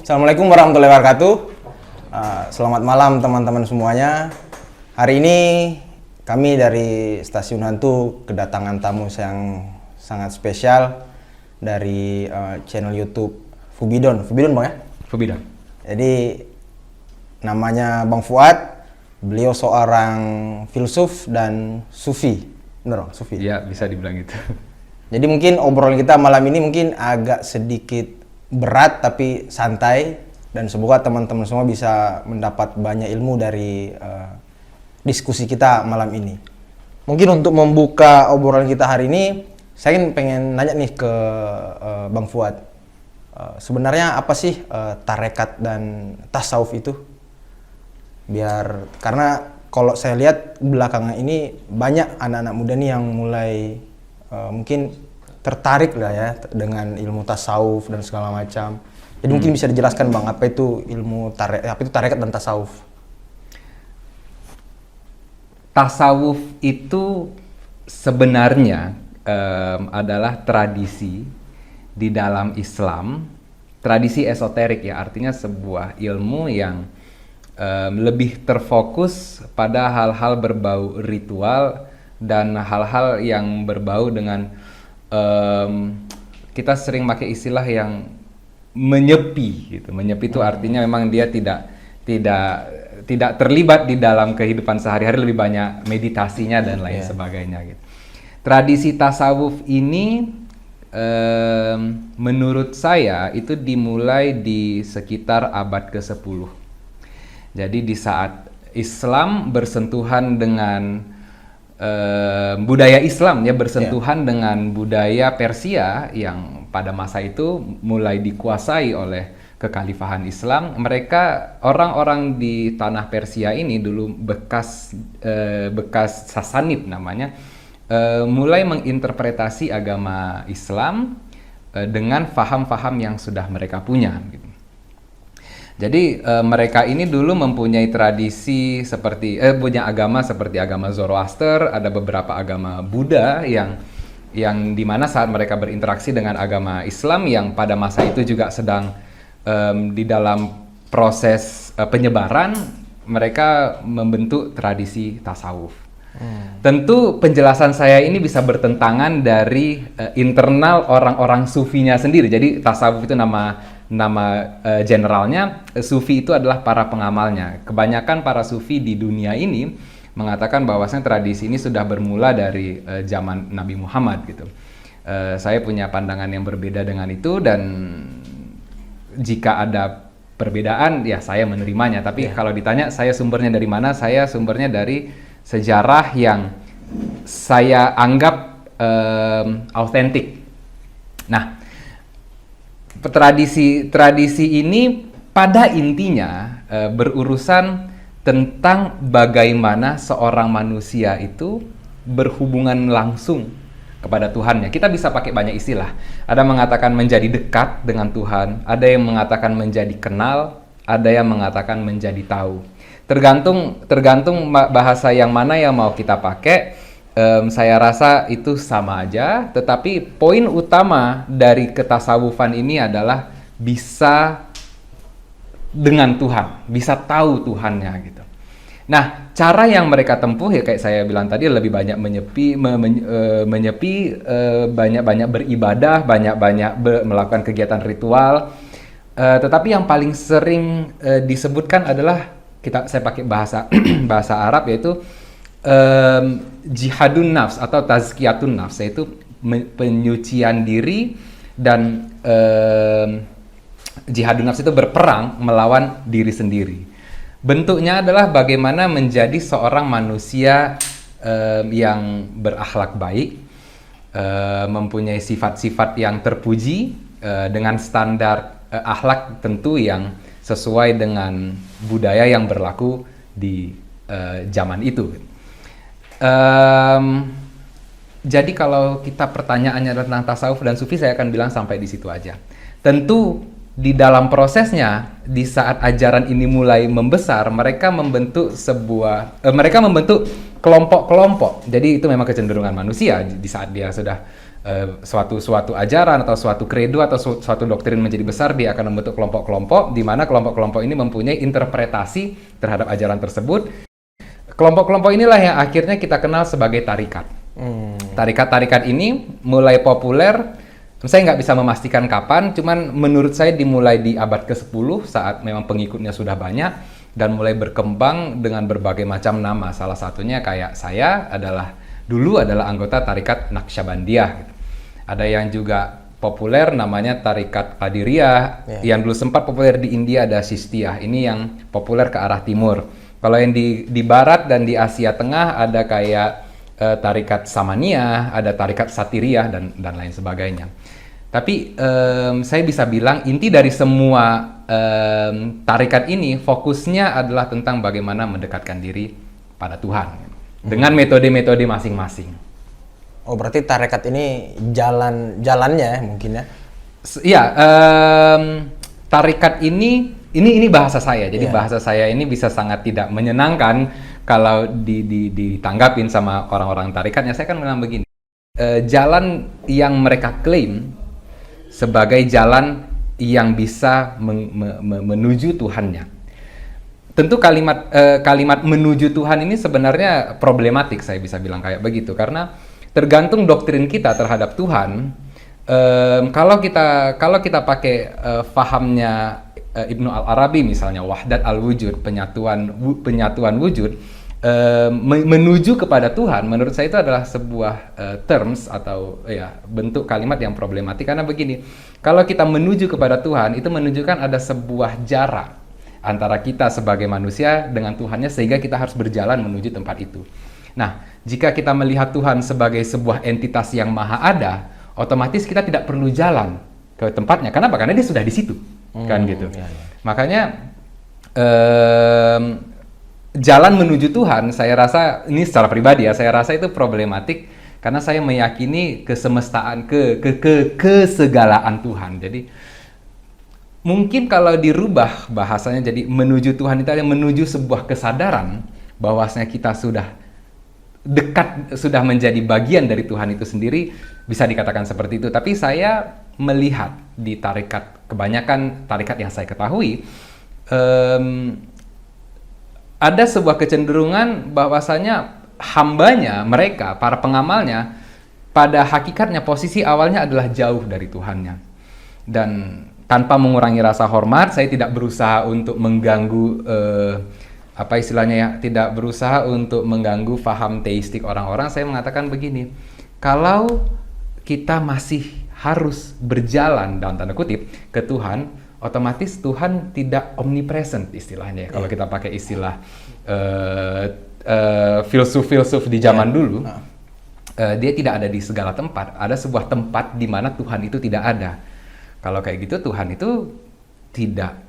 Assalamualaikum warahmatullahi wabarakatuh. Selamat malam teman-teman semuanya. Hari ini kami dari Stasiun Hantu kedatangan tamu yang sangat spesial dari channel YouTube Fubidon. Fubidon Bang ya? Fubidon. Jadi namanya Bang Fuad. Beliau seorang filsuf dan sufi. Bener Bang? Sufi? Ya, bisa dibilang gitu. Jadi mungkin obrolan kita malam ini mungkin agak sedikit berat tapi santai, dan semoga teman-teman semua bisa mendapat banyak ilmu dari diskusi kita malam ini. Mungkin untuk membuka obrolan kita hari ini, saya pengen nanya nih ke Bang Fuad. Sebenarnya apa sih tarekat dan tasawuf itu? Karena kalau saya lihat belakangan ini banyak anak-anak muda nih yang mulai mungkin tertarik lah ya dengan ilmu tasawuf dan segala macam. Jadi mungkin bisa dijelaskan Bang, apa itu tarekat dan tasawuf? Tasawuf itu sebenarnya adalah tradisi di dalam Islam, tradisi esoterik ya, artinya sebuah ilmu yang lebih terfokus pada hal-hal berbau ritual dan hal-hal yang berbau dengan kita sering pakai istilah yang menyepi gitu. Menyepi itu artinya memang dia tidak terlibat di dalam kehidupan sehari-hari, lebih banyak meditasinya dan lain sebagainya gitu. Tradisi tasawuf ini menurut saya itu dimulai di sekitar abad ke-10. Jadi di saat Islam bersentuhan dengan budaya Islam ya, bersentuhan dengan budaya Persia yang pada masa itu mulai dikuasai oleh kekhalifahan Islam. Mereka, orang-orang di tanah Persia ini dulu bekas Sasanid namanya, mulai menginterpretasi agama Islam dengan faham-faham yang sudah mereka punya gitu. Jadi mereka ini dulu mempunyai tradisi seperti punya agama seperti agama Zoroaster, ada beberapa agama Buddha yang dimana saat mereka berinteraksi dengan agama Islam yang pada masa itu juga sedang di dalam proses penyebaran, mereka membentuk tradisi tasawuf. Tentu penjelasan saya ini bisa bertentangan dari internal orang-orang sufinya sendiri. Jadi tasawuf itu nama generalnya, sufi itu adalah para pengamalnya. Kebanyakan para sufi di dunia ini mengatakan bahwasanya tradisi ini sudah bermula dari zaman Nabi Muhammad gitu. Saya punya pandangan yang berbeda dengan itu, dan jika ada perbedaan ya saya menerimanya. Tapi kalau ditanya saya sumbernya dari mana, saya sumbernya dari sejarah yang saya anggap autentik. Nah, tradisi ini pada intinya berurusan tentang bagaimana seorang manusia itu berhubungan langsung kepada Tuhannya. Kita bisa pakai banyak istilah. Ada mengatakan menjadi dekat dengan Tuhan, ada yang mengatakan menjadi kenal, ada yang mengatakan menjadi tahu. Tergantung bahasa yang mana yang mau kita pakai. Saya rasa itu sama aja, tetapi poin utama dari ketasawufan ini adalah bisa dengan Tuhan, bisa tahu Tuhannya gitu. Nah, cara yang mereka tempuh ya kayak saya bilang tadi, lebih banyak menyepi, banyak-banyak beribadah, banyak-banyak melakukan kegiatan ritual. Tetapi yang paling sering disebutkan adalah saya pakai bahasa Arab, yaitu jihadun nafs atau tazkiyatun nafs, yaitu penyucian diri, dan jihadun nafs itu berperang melawan diri sendiri. Bentuknya adalah bagaimana menjadi seorang manusia yang berakhlak baik, mempunyai sifat-sifat yang terpuji dengan standar akhlak tentu yang sesuai dengan budaya yang berlaku di zaman itu. Jadi kalau kita pertanyaannya tentang tasawuf dan sufi, saya akan bilang sampai di situ aja. Tentu di dalam prosesnya, di saat ajaran ini mulai membesar, mereka membentuk kelompok-kelompok. Jadi itu memang kecenderungan manusia di saat dia sudah suatu ajaran atau suatu kredo atau suatu doktrin menjadi besar, dia akan membentuk kelompok-kelompok di mana kelompok-kelompok ini mempunyai interpretasi terhadap ajaran tersebut. Kelompok-kelompok inilah yang akhirnya kita kenal sebagai tarikat. Tarikat-tarikat ini mulai populer, saya nggak bisa memastikan kapan, cuman menurut saya dimulai di abad ke-10 saat memang pengikutnya sudah banyak dan mulai berkembang dengan berbagai macam nama. Salah satunya kayak saya dulu adalah anggota tarikat Naqsyabandiyah. Gitu. Ada yang juga populer namanya tarikat Qadiriyah, yang dulu sempat populer di India ada Sistiyah. Ini yang populer ke arah timur. Kalau yang di barat dan di Asia Tengah ada kayak tarikat Samaniyah, ada tarikat Satiriyah dan lain sebagainya. Tapi saya bisa bilang inti dari semua tarikat ini fokusnya adalah tentang bagaimana mendekatkan diri pada Tuhan dengan metode-metode masing-masing. Oh, berarti tarekat ini jalannya ya mungkin ya? Iya, tarikat ini bahasa saya. Jadi bahasa saya ini bisa sangat tidak menyenangkan kalau ditanggapin sama orang-orang tarikatnya. Saya kan bilang begini, jalan yang mereka klaim sebagai jalan yang bisa menuju Tuhannya. Tentu kalimat menuju Tuhan ini sebenarnya problematik, saya bisa bilang kayak begitu, karena tergantung doktrin kita terhadap Tuhan. Kalau kita pakai fahamnya Ibnu Al-Arabi misalnya, wahdat al-wujud, penyatuan wujud, menuju kepada Tuhan, menurut saya itu adalah sebuah terms atau bentuk kalimat yang problematik, karena begini, kalau kita menuju kepada Tuhan, itu menunjukkan ada sebuah jarak antara kita sebagai manusia dengan Tuhannya, sehingga kita harus berjalan menuju tempat itu. Nah, jika kita melihat Tuhan sebagai sebuah entitas yang maha ada, otomatis kita tidak perlu jalan ke tempatnya. Kenapa? Karena dia sudah di situ, kan gitu. Makanya jalan menuju Tuhan, saya rasa ini secara pribadi ya, saya rasa itu problematik karena saya meyakini kesemestaan, kesegalaan Tuhan. Jadi mungkin kalau dirubah bahasanya jadi menuju Tuhan itu adalah menuju sebuah kesadaran bahwasanya kita sudah dekat, sudah menjadi bagian dari Tuhan itu sendiri, bisa dikatakan seperti itu. Tapi saya melihat di kebanyakan tarikat yang saya ketahui, ada sebuah kecenderungan bahwasanya hambanya, mereka, para pengamalnya, pada hakikatnya posisi awalnya adalah jauh dari Tuhannya. Dan tanpa mengurangi rasa hormat, saya tidak berusaha untuk mengganggu tidak berusaha untuk mengganggu faham teistik orang-orang. Saya mengatakan begini, kalau kita masih harus berjalan dalam tanda kutip ke Tuhan, otomatis Tuhan tidak omnipresent istilahnya ya. Kalau kita pakai istilah filsuf-filsuf di zaman dulu, dia tidak ada di segala tempat. Ada sebuah tempat di mana Tuhan itu tidak ada. Kalau kayak gitu, Tuhan itu tidak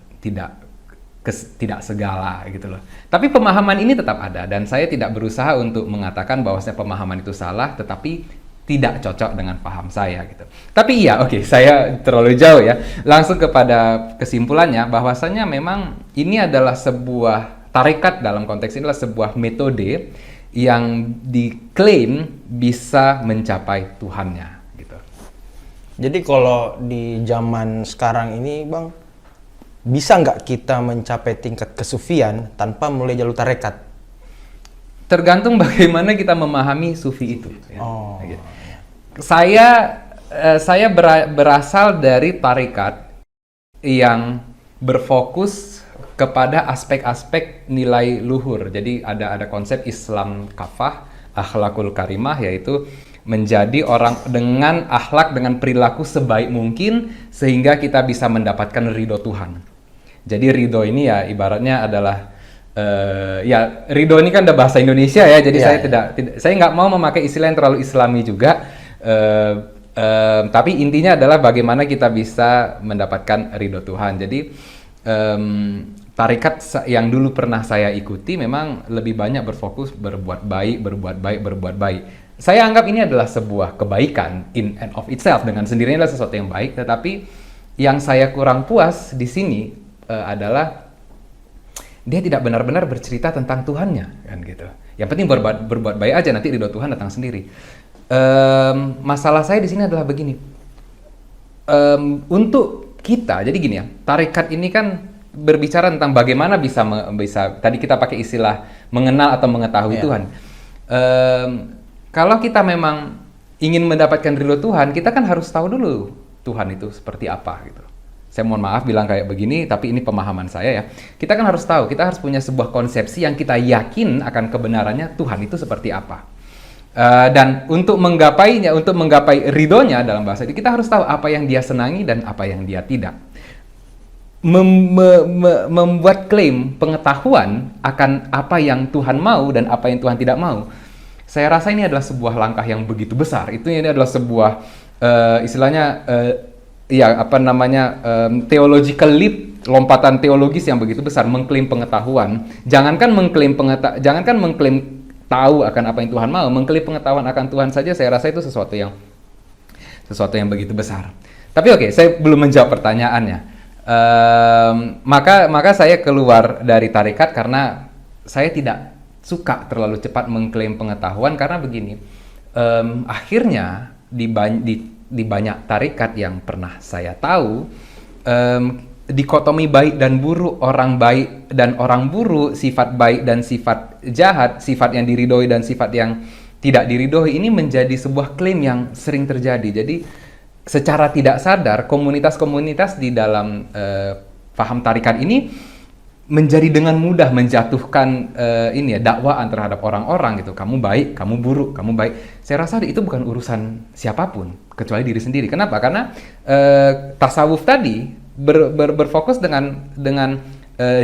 segala gitu loh. Tapi pemahaman ini tetap ada, dan saya tidak berusaha untuk mengatakan bahwasanya pemahaman itu salah, tetapi tidak cocok dengan paham saya gitu. Tapi iya, oke, saya terlalu jauh ya. Langsung kepada kesimpulannya, bahwasanya memang ini adalah sebuah tarekat, dalam konteks ini adalah sebuah metode yang diklaim bisa mencapai Tuhannya gitu. Jadi kalau di zaman sekarang ini, Bang, bisa nggak kita mencapai tingkat kesufian tanpa mulai jalur tarekat? Tergantung bagaimana kita memahami sufi itu. Ya. Gitu. Saya berasal dari tarekat yang berfokus kepada aspek-aspek nilai luhur. Jadi ada konsep Islam kafah, akhlakul karimah, yaitu menjadi orang dengan akhlak, dengan perilaku sebaik mungkin sehingga kita bisa mendapatkan ridho Tuhan. Jadi ridho ini ya ibaratnya adalah ridho ini kan udah bahasa Indonesia ya. Jadi saya nggak mau memakai istilah yang terlalu Islami juga. Tapi intinya adalah bagaimana kita bisa mendapatkan ridho Tuhan. Jadi tarekat yang dulu pernah saya ikuti memang lebih banyak berfokus berbuat baik. Saya anggap ini adalah sebuah kebaikan in and of itself, dengan sendirinya adalah sesuatu yang baik. Tetapi yang saya kurang puas di sini adalah dia tidak benar-benar bercerita tentang Tuhannya, kan gitu. Yang penting berbuat baik aja, nanti ridho Tuhan datang sendiri. Masalah saya di sini adalah begini. Untuk kita, jadi gini ya, tarekat ini kan berbicara tentang bagaimana bisa tadi kita pakai istilah mengenal atau mengetahui Iya. Tuhan. Kalau kita memang ingin mendapatkan ridho Tuhan, kita kan harus tahu dulu Tuhan itu seperti apa gitu. Saya mohon maaf bilang kayak begini, tapi ini pemahaman saya ya. Kita kan harus tahu, kita harus punya sebuah konsepsi yang kita yakin akan kebenarannya Tuhan itu seperti apa. Dan untuk menggapainya, untuk menggapai ridhonya dalam bahasa itu, kita harus tahu apa yang dia senangi dan apa yang dia tidak. Membuat klaim pengetahuan akan apa yang Tuhan mau dan apa yang Tuhan tidak mau, saya rasa ini adalah sebuah langkah yang begitu besar. Ini adalah sebuah istilahnya theological leap, lompatan teologis yang begitu besar, mengklaim pengetahuan. Jangankan mengklaim tahu akan apa yang Tuhan mau, mengklaim pengetahuan akan Tuhan saja, saya rasa itu sesuatu yang begitu besar. Tapi oke, saya belum menjawab pertanyaannya. Maka saya keluar dari tarekat karena saya tidak suka terlalu cepat mengklaim pengetahuan, karena begini, akhirnya di banyak tarekat yang pernah saya tahu, dikotomi baik dan buruk, orang baik dan orang buruk, sifat baik dan sifat jahat, sifat yang diridhoi dan sifat yang tidak diridhoi, ini menjadi sebuah klaim yang sering terjadi. Jadi secara tidak sadar komunitas-komunitas di dalam paham tarikat ini menjadi dengan mudah menjatuhkan dakwaan terhadap orang-orang gitu. Kamu baik, kamu buruk, kamu baik. Saya rasa itu bukan urusan siapapun kecuali diri sendiri. Kenapa? Karena tasawuf tadi berfokus dengan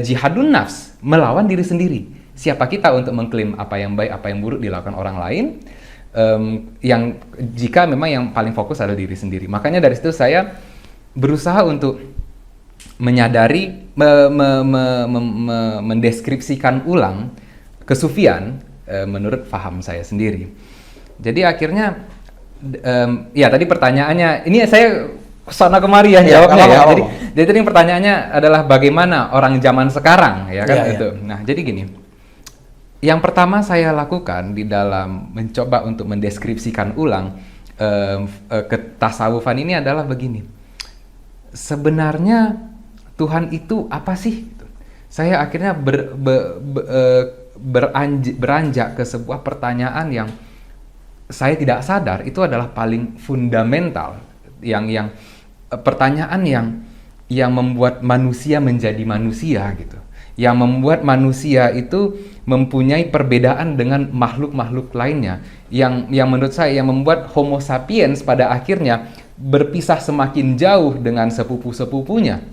jihadun nafs, melawan diri sendiri. Siapa kita untuk mengklaim apa yang baik, apa yang buruk dilakukan orang lain? Yang jika memang yang paling fokus adalah diri sendiri. Makanya dari situ saya berusaha untuk menyadari, mendeskripsikan ulang kesufian menurut paham saya sendiri. Jadi akhirnya, ya tadi pertanyaannya, ini saya kesana kemari ya jawabnya ya. Jadi tadi pertanyaannya adalah bagaimana orang zaman sekarang ya kan itu. Nah jadi gini, yang pertama saya lakukan di dalam mencoba untuk mendeskripsikan ulang ketasawufan ini adalah begini. Sebenarnya Tuhan itu apa sih? Saya akhirnya beranjak ke sebuah pertanyaan yang saya tidak sadar itu adalah paling fundamental, yang pertanyaan yang membuat manusia menjadi manusia gitu, yang membuat manusia itu mempunyai perbedaan dengan makhluk-makhluk lainnya, yang menurut saya yang membuat Homo sapiens pada akhirnya berpisah semakin jauh dengan sepupu-sepupunya.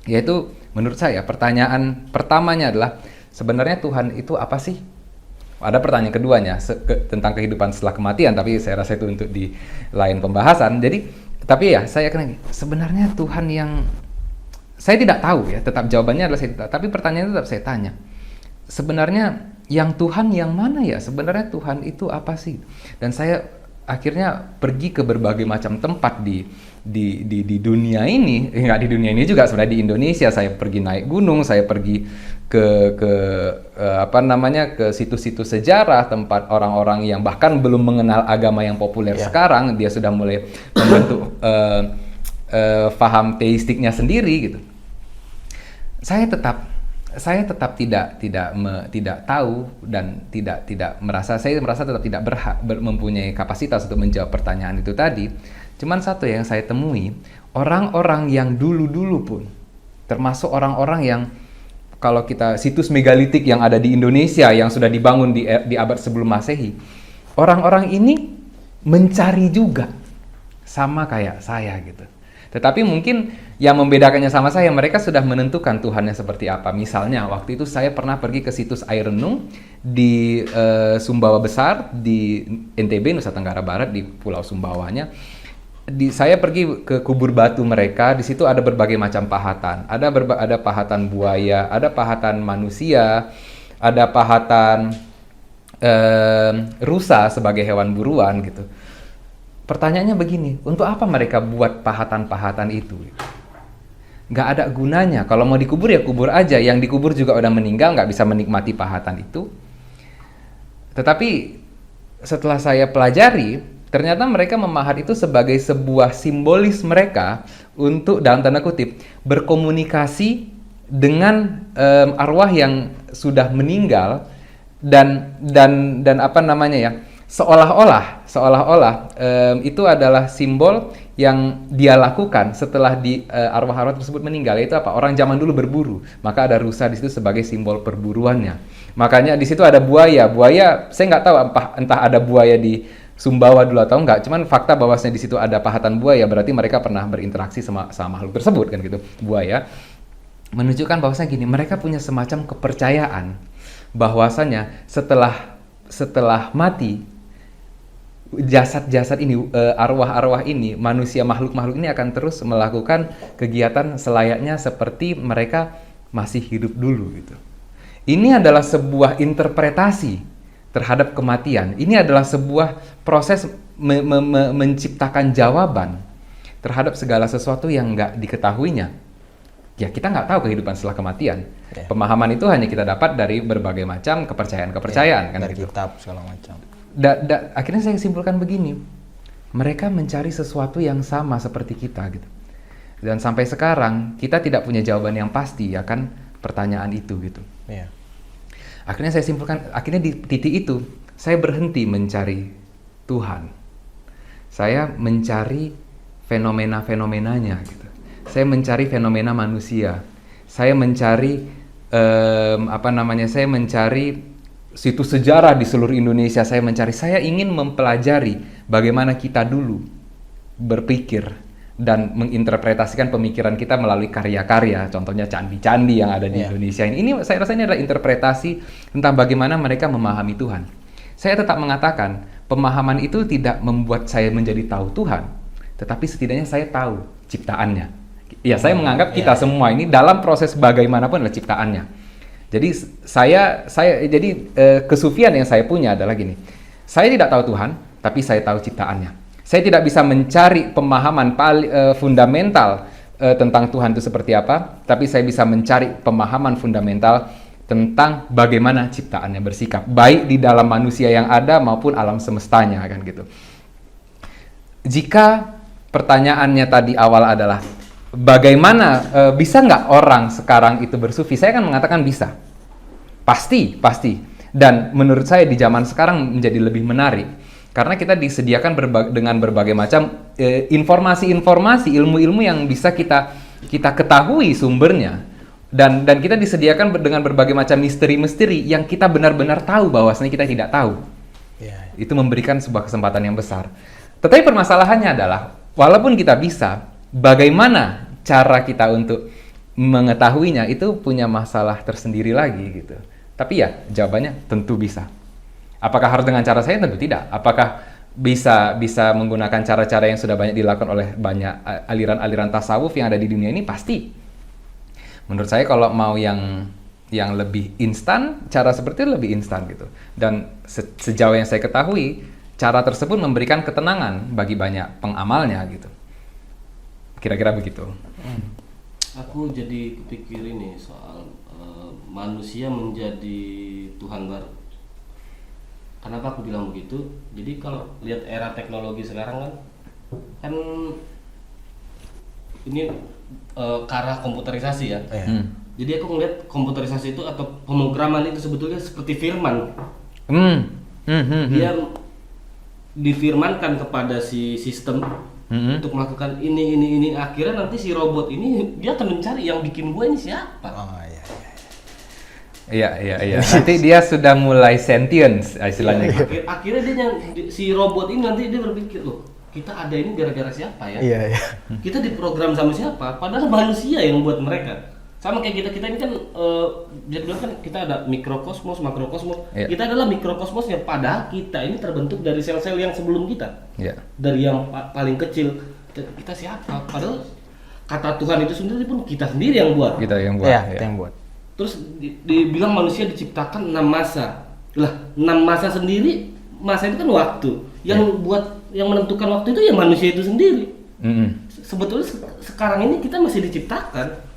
Yaitu menurut saya pertanyaan pertamanya adalah sebenarnya Tuhan itu apa sih? Ada pertanyaan keduanya tentang kehidupan setelah kematian, tapi saya rasa itu untuk di lain pembahasan. Tapi ya saya kena sebenarnya Tuhan yang saya tidak tahu ya, tetap jawabannya adalah saya tidak, tapi pertanyaannya tetap saya tanya. Sebenarnya yang Tuhan yang mana ya? Sebenarnya Tuhan itu apa sih? Dan saya akhirnya pergi ke berbagai macam tempat di dunia ini, nggak di dunia ini juga, sebenarnya di Indonesia. Saya pergi naik gunung, saya pergi ke situs-situs sejarah, tempat orang-orang yang bahkan belum mengenal agama yang populer sekarang, dia sudah mulai membentuk faham teistiknya sendiri gitu. Saya tetap tidak tahu dan tidak merasa, saya merasa tetap tidak mempunyai kapasitas untuk menjawab pertanyaan itu tadi. Cuman satu yang saya temui, orang-orang yang dulu-dulu pun, termasuk orang-orang yang kalau kita situs megalitik yang ada di Indonesia yang sudah dibangun di abad sebelum Masehi, orang-orang ini mencari juga sama kayak saya gitu. Tetapi mungkin yang membedakannya sama saya, mereka sudah menentukan Tuhannya seperti apa. Misalnya, waktu itu saya pernah pergi ke situs air renung di Sumbawa Besar, di NTB, Nusa Tenggara Barat, di Pulau Sumbawanya. Saya pergi ke kubur batu mereka, di situ ada berbagai macam pahatan. Ada pahatan buaya, ada pahatan manusia, ada pahatan rusa sebagai hewan buruan gitu. Pertanyaannya begini, untuk apa mereka buat pahatan-pahatan itu? Nggak ada gunanya. Kalau mau dikubur ya kubur aja. Yang dikubur juga udah meninggal, nggak bisa menikmati pahatan itu. Tetapi setelah saya pelajari, ternyata mereka memahat itu sebagai sebuah simbolis mereka untuk, dalam tanda kutip, berkomunikasi dengan arwah yang sudah meninggal, dan apa namanya ya, seolah-olah itu adalah simbol yang dia lakukan setelah arwah-arwah tersebut meninggal. Itu apa? Orang zaman dulu berburu, maka ada rusa di situ sebagai simbol perburuannya. Makanya di situ ada buaya. Saya nggak tahu entah ada buaya di Sumbawa dulu atau enggak. Cuman fakta bahwasanya di situ ada pahatan buaya, berarti mereka pernah berinteraksi sama makhluk tersebut kan gitu. Buaya menunjukkan bahwasanya gini, mereka punya semacam kepercayaan bahwasanya setelah mati, jasad-jasad ini, arwah-arwah ini, manusia, makhluk-makhluk ini akan terus melakukan kegiatan selayaknya seperti mereka masih hidup dulu gitu. Ini adalah sebuah interpretasi terhadap kematian. Ini adalah sebuah proses menciptakan jawaban terhadap segala sesuatu yang nggak diketahuinya. Ya, kita nggak tahu kehidupan setelah kematian. Pemahaman itu hanya kita dapat dari berbagai macam kepercayaan kan dari gitu. kitab segala macam. Akhirnya saya simpulkan begini, mereka mencari sesuatu yang sama seperti kita gitu. Dan sampai sekarang kita tidak punya jawaban yang pasti akan pertanyaan itu gitu. Iya. Akhirnya saya simpulkan, akhirnya di titik itu saya berhenti mencari Tuhan. Saya mencari fenomena-fenomenanya gitu. Saya mencari fenomena manusia. Saya mencari saya mencari situs sejarah di seluruh Indonesia. Saya ingin mempelajari bagaimana kita dulu berpikir dan menginterpretasikan pemikiran kita melalui karya-karya, contohnya candi-candi yang ada di Indonesia ini. Ini saya rasa ini adalah interpretasi tentang bagaimana mereka memahami Tuhan. Saya tetap mengatakan, pemahaman itu tidak membuat saya menjadi tahu Tuhan, tetapi setidaknya saya tahu ciptaannya. Ya, saya menganggap kita semua ini dalam proses bagaimanapun adalah ciptaannya. Jadi jadi kesufian yang saya punya adalah gini. Saya tidak tahu Tuhan, tapi saya tahu ciptaannya. Saya tidak bisa mencari pemahaman fundamental tentang Tuhan itu seperti apa, tapi saya bisa mencari pemahaman fundamental tentang bagaimana ciptaannya bersikap, baik di dalam manusia yang ada maupun alam semestanya kan gitu. Jika pertanyaannya tadi awal adalah bagaimana bisa nggak orang sekarang itu bersufi, saya akan mengatakan bisa, pasti. Dan menurut saya di zaman sekarang menjadi lebih menarik karena kita disediakan dengan berbagai macam informasi-informasi, ilmu-ilmu yang bisa kita ketahui sumbernya, dan kita disediakan dengan berbagai macam misteri-misteri yang kita benar-benar tahu bahwasanya kita tidak tahu. Itu memberikan sebuah kesempatan yang besar. Tetapi permasalahannya adalah walaupun kita bisa, bagaimana cara kita untuk mengetahuinya itu punya masalah tersendiri lagi gitu. Tapi ya jawabannya tentu bisa. Apakah harus dengan cara saya? Tentu tidak. Apakah bisa menggunakan cara-cara yang sudah banyak dilakukan oleh banyak aliran-aliran tasawuf yang ada di dunia ini? Pasti. Menurut saya kalau mau yang lebih instan, cara seperti itu lebih instan gitu. Dan sejauh yang saya ketahui, cara tersebut memberikan ketenangan bagi banyak pengamalnya gitu. Kira-kira begitu. Aku jadi kepikir ini soal manusia menjadi Tuhan baru. Kenapa aku bilang begitu? Jadi kalau lihat era teknologi sekarang kan ini ke arah komputerisasi ya. Jadi aku ngeliat komputerisasi itu atau pemrograman itu sebetulnya seperti firman. Dia difirmankan kepada si sistem untuk melakukan ini, akhirnya nanti si robot ini dia akan mencari yang bikin gue ini siapa. Iya. Nanti dia sudah mulai sentience istilahnya. Akhirnya si robot ini nanti dia berpikir, loh, kita ada ini gara-gara siapa ya? Iya. Kita diprogram sama siapa? Padahal manusia yang buat mereka. Sama kayak kita ini kan bisa dibilang kan kita ada mikrokosmos, makrokosmos. Yeah. Kita adalah mikrokosmos yang padahal kita ini terbentuk dari sel-sel yang sebelum kita. Yeah. Dari yang paling kecil. Kita siapa? Padahal kata Tuhan itu sendiri pun kita sendiri yang buat. Kita yang buat. Kita yang buat. Terus dibilang manusia diciptakan 6 masa. Lah, 6 masa sendiri, masa itu kan waktu. Yang yang menentukan waktu itu ya manusia itu sendiri. Sebetulnya sekarang ini kita masih diciptakan.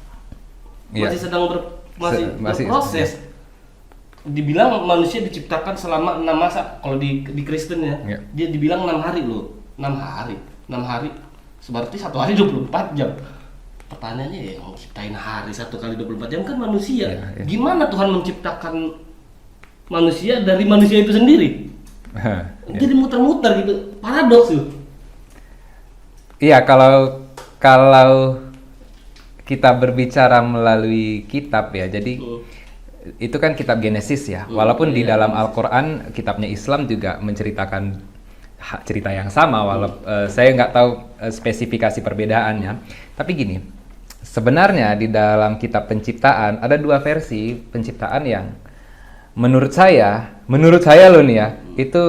Masih sedang berproses. dibilang manusia diciptakan selama 6 masa. Kalau di Kristen ya, dia dibilang 6 hari loh. 6 hari. Berarti satu hari 24 jam. Pertanyaannya ya, mau ciptain hari 1 kali 24 jam kan manusia. Gimana Tuhan menciptakan manusia dari manusia itu sendiri? Jadi muter-muter gitu, paradoks tuh. Iya, kalau kita berbicara melalui kitab ya, jadi itu kan kitab Genesis ya. Walaupun di dalam Al-Quran kitabnya Islam juga menceritakan cerita yang sama, walaupun saya nggak tahu spesifikasi perbedaannya. Tapi gini, sebenarnya di dalam kitab penciptaan ada 2 versi penciptaan yang menurut saya loh nih ya, itu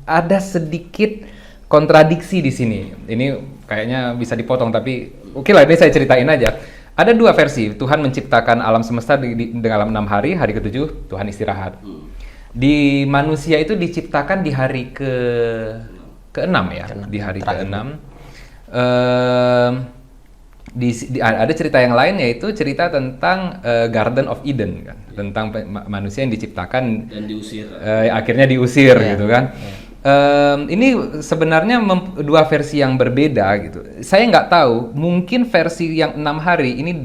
ada sedikit kontradiksi di sini. Ini kayaknya bisa dipotong, tapi oke lah, ini saya ceritain aja. Ada 2 versi. Tuhan menciptakan alam semesta dalam 6 hari, hari ke-7 Tuhan istirahat. Di manusia itu diciptakan di hari ke-6 ya, di hari ke-6. Ada cerita yang lain, yaitu cerita tentang Garden of Eden kan, tentang manusia yang diciptakan dan diusir. Akhirnya diusir gitu kan. Ini sebenarnya 2 versi yang berbeda gitu. Saya nggak tahu, mungkin versi yang 6 hari ini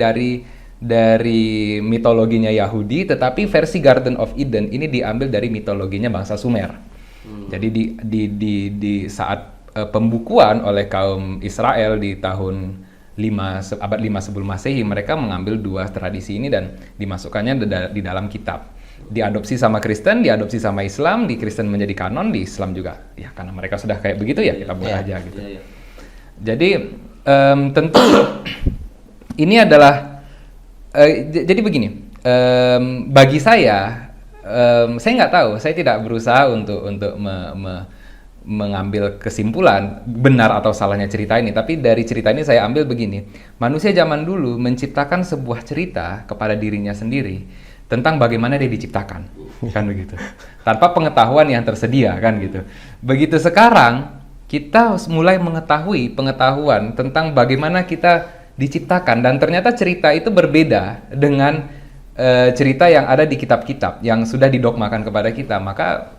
dari mitologinya Yahudi, tetapi versi Garden of Eden ini diambil dari mitologinya bangsa Sumer. Jadi di saat pembukuan oleh kaum Israel di tahun abad 5 sebelum Masehi, mereka mengambil 2 tradisi ini dan dimasukkannya di dalam kitab. Diadopsi sama Kristen, diadopsi sama Islam, di Kristen menjadi kanon, di Islam juga. Ya karena mereka sudah kayak begitu ya, kita buat aja gitu. Jadi tentu ini adalah jadi begini. Bagi saya nggak tahu, saya tidak berusaha untuk mengambil kesimpulan benar atau salahnya cerita ini, tapi dari cerita ini saya ambil begini. Manusia zaman dulu menciptakan sebuah cerita kepada dirinya sendiri tentang bagaimana dia diciptakan, kan begitu. Tanpa pengetahuan yang tersedia, kan gitu. Begitu sekarang kita mulai mengetahui pengetahuan tentang bagaimana kita diciptakan, dan ternyata cerita itu berbeda dengan cerita yang ada di kitab-kitab yang sudah didogmakan kepada kita. Maka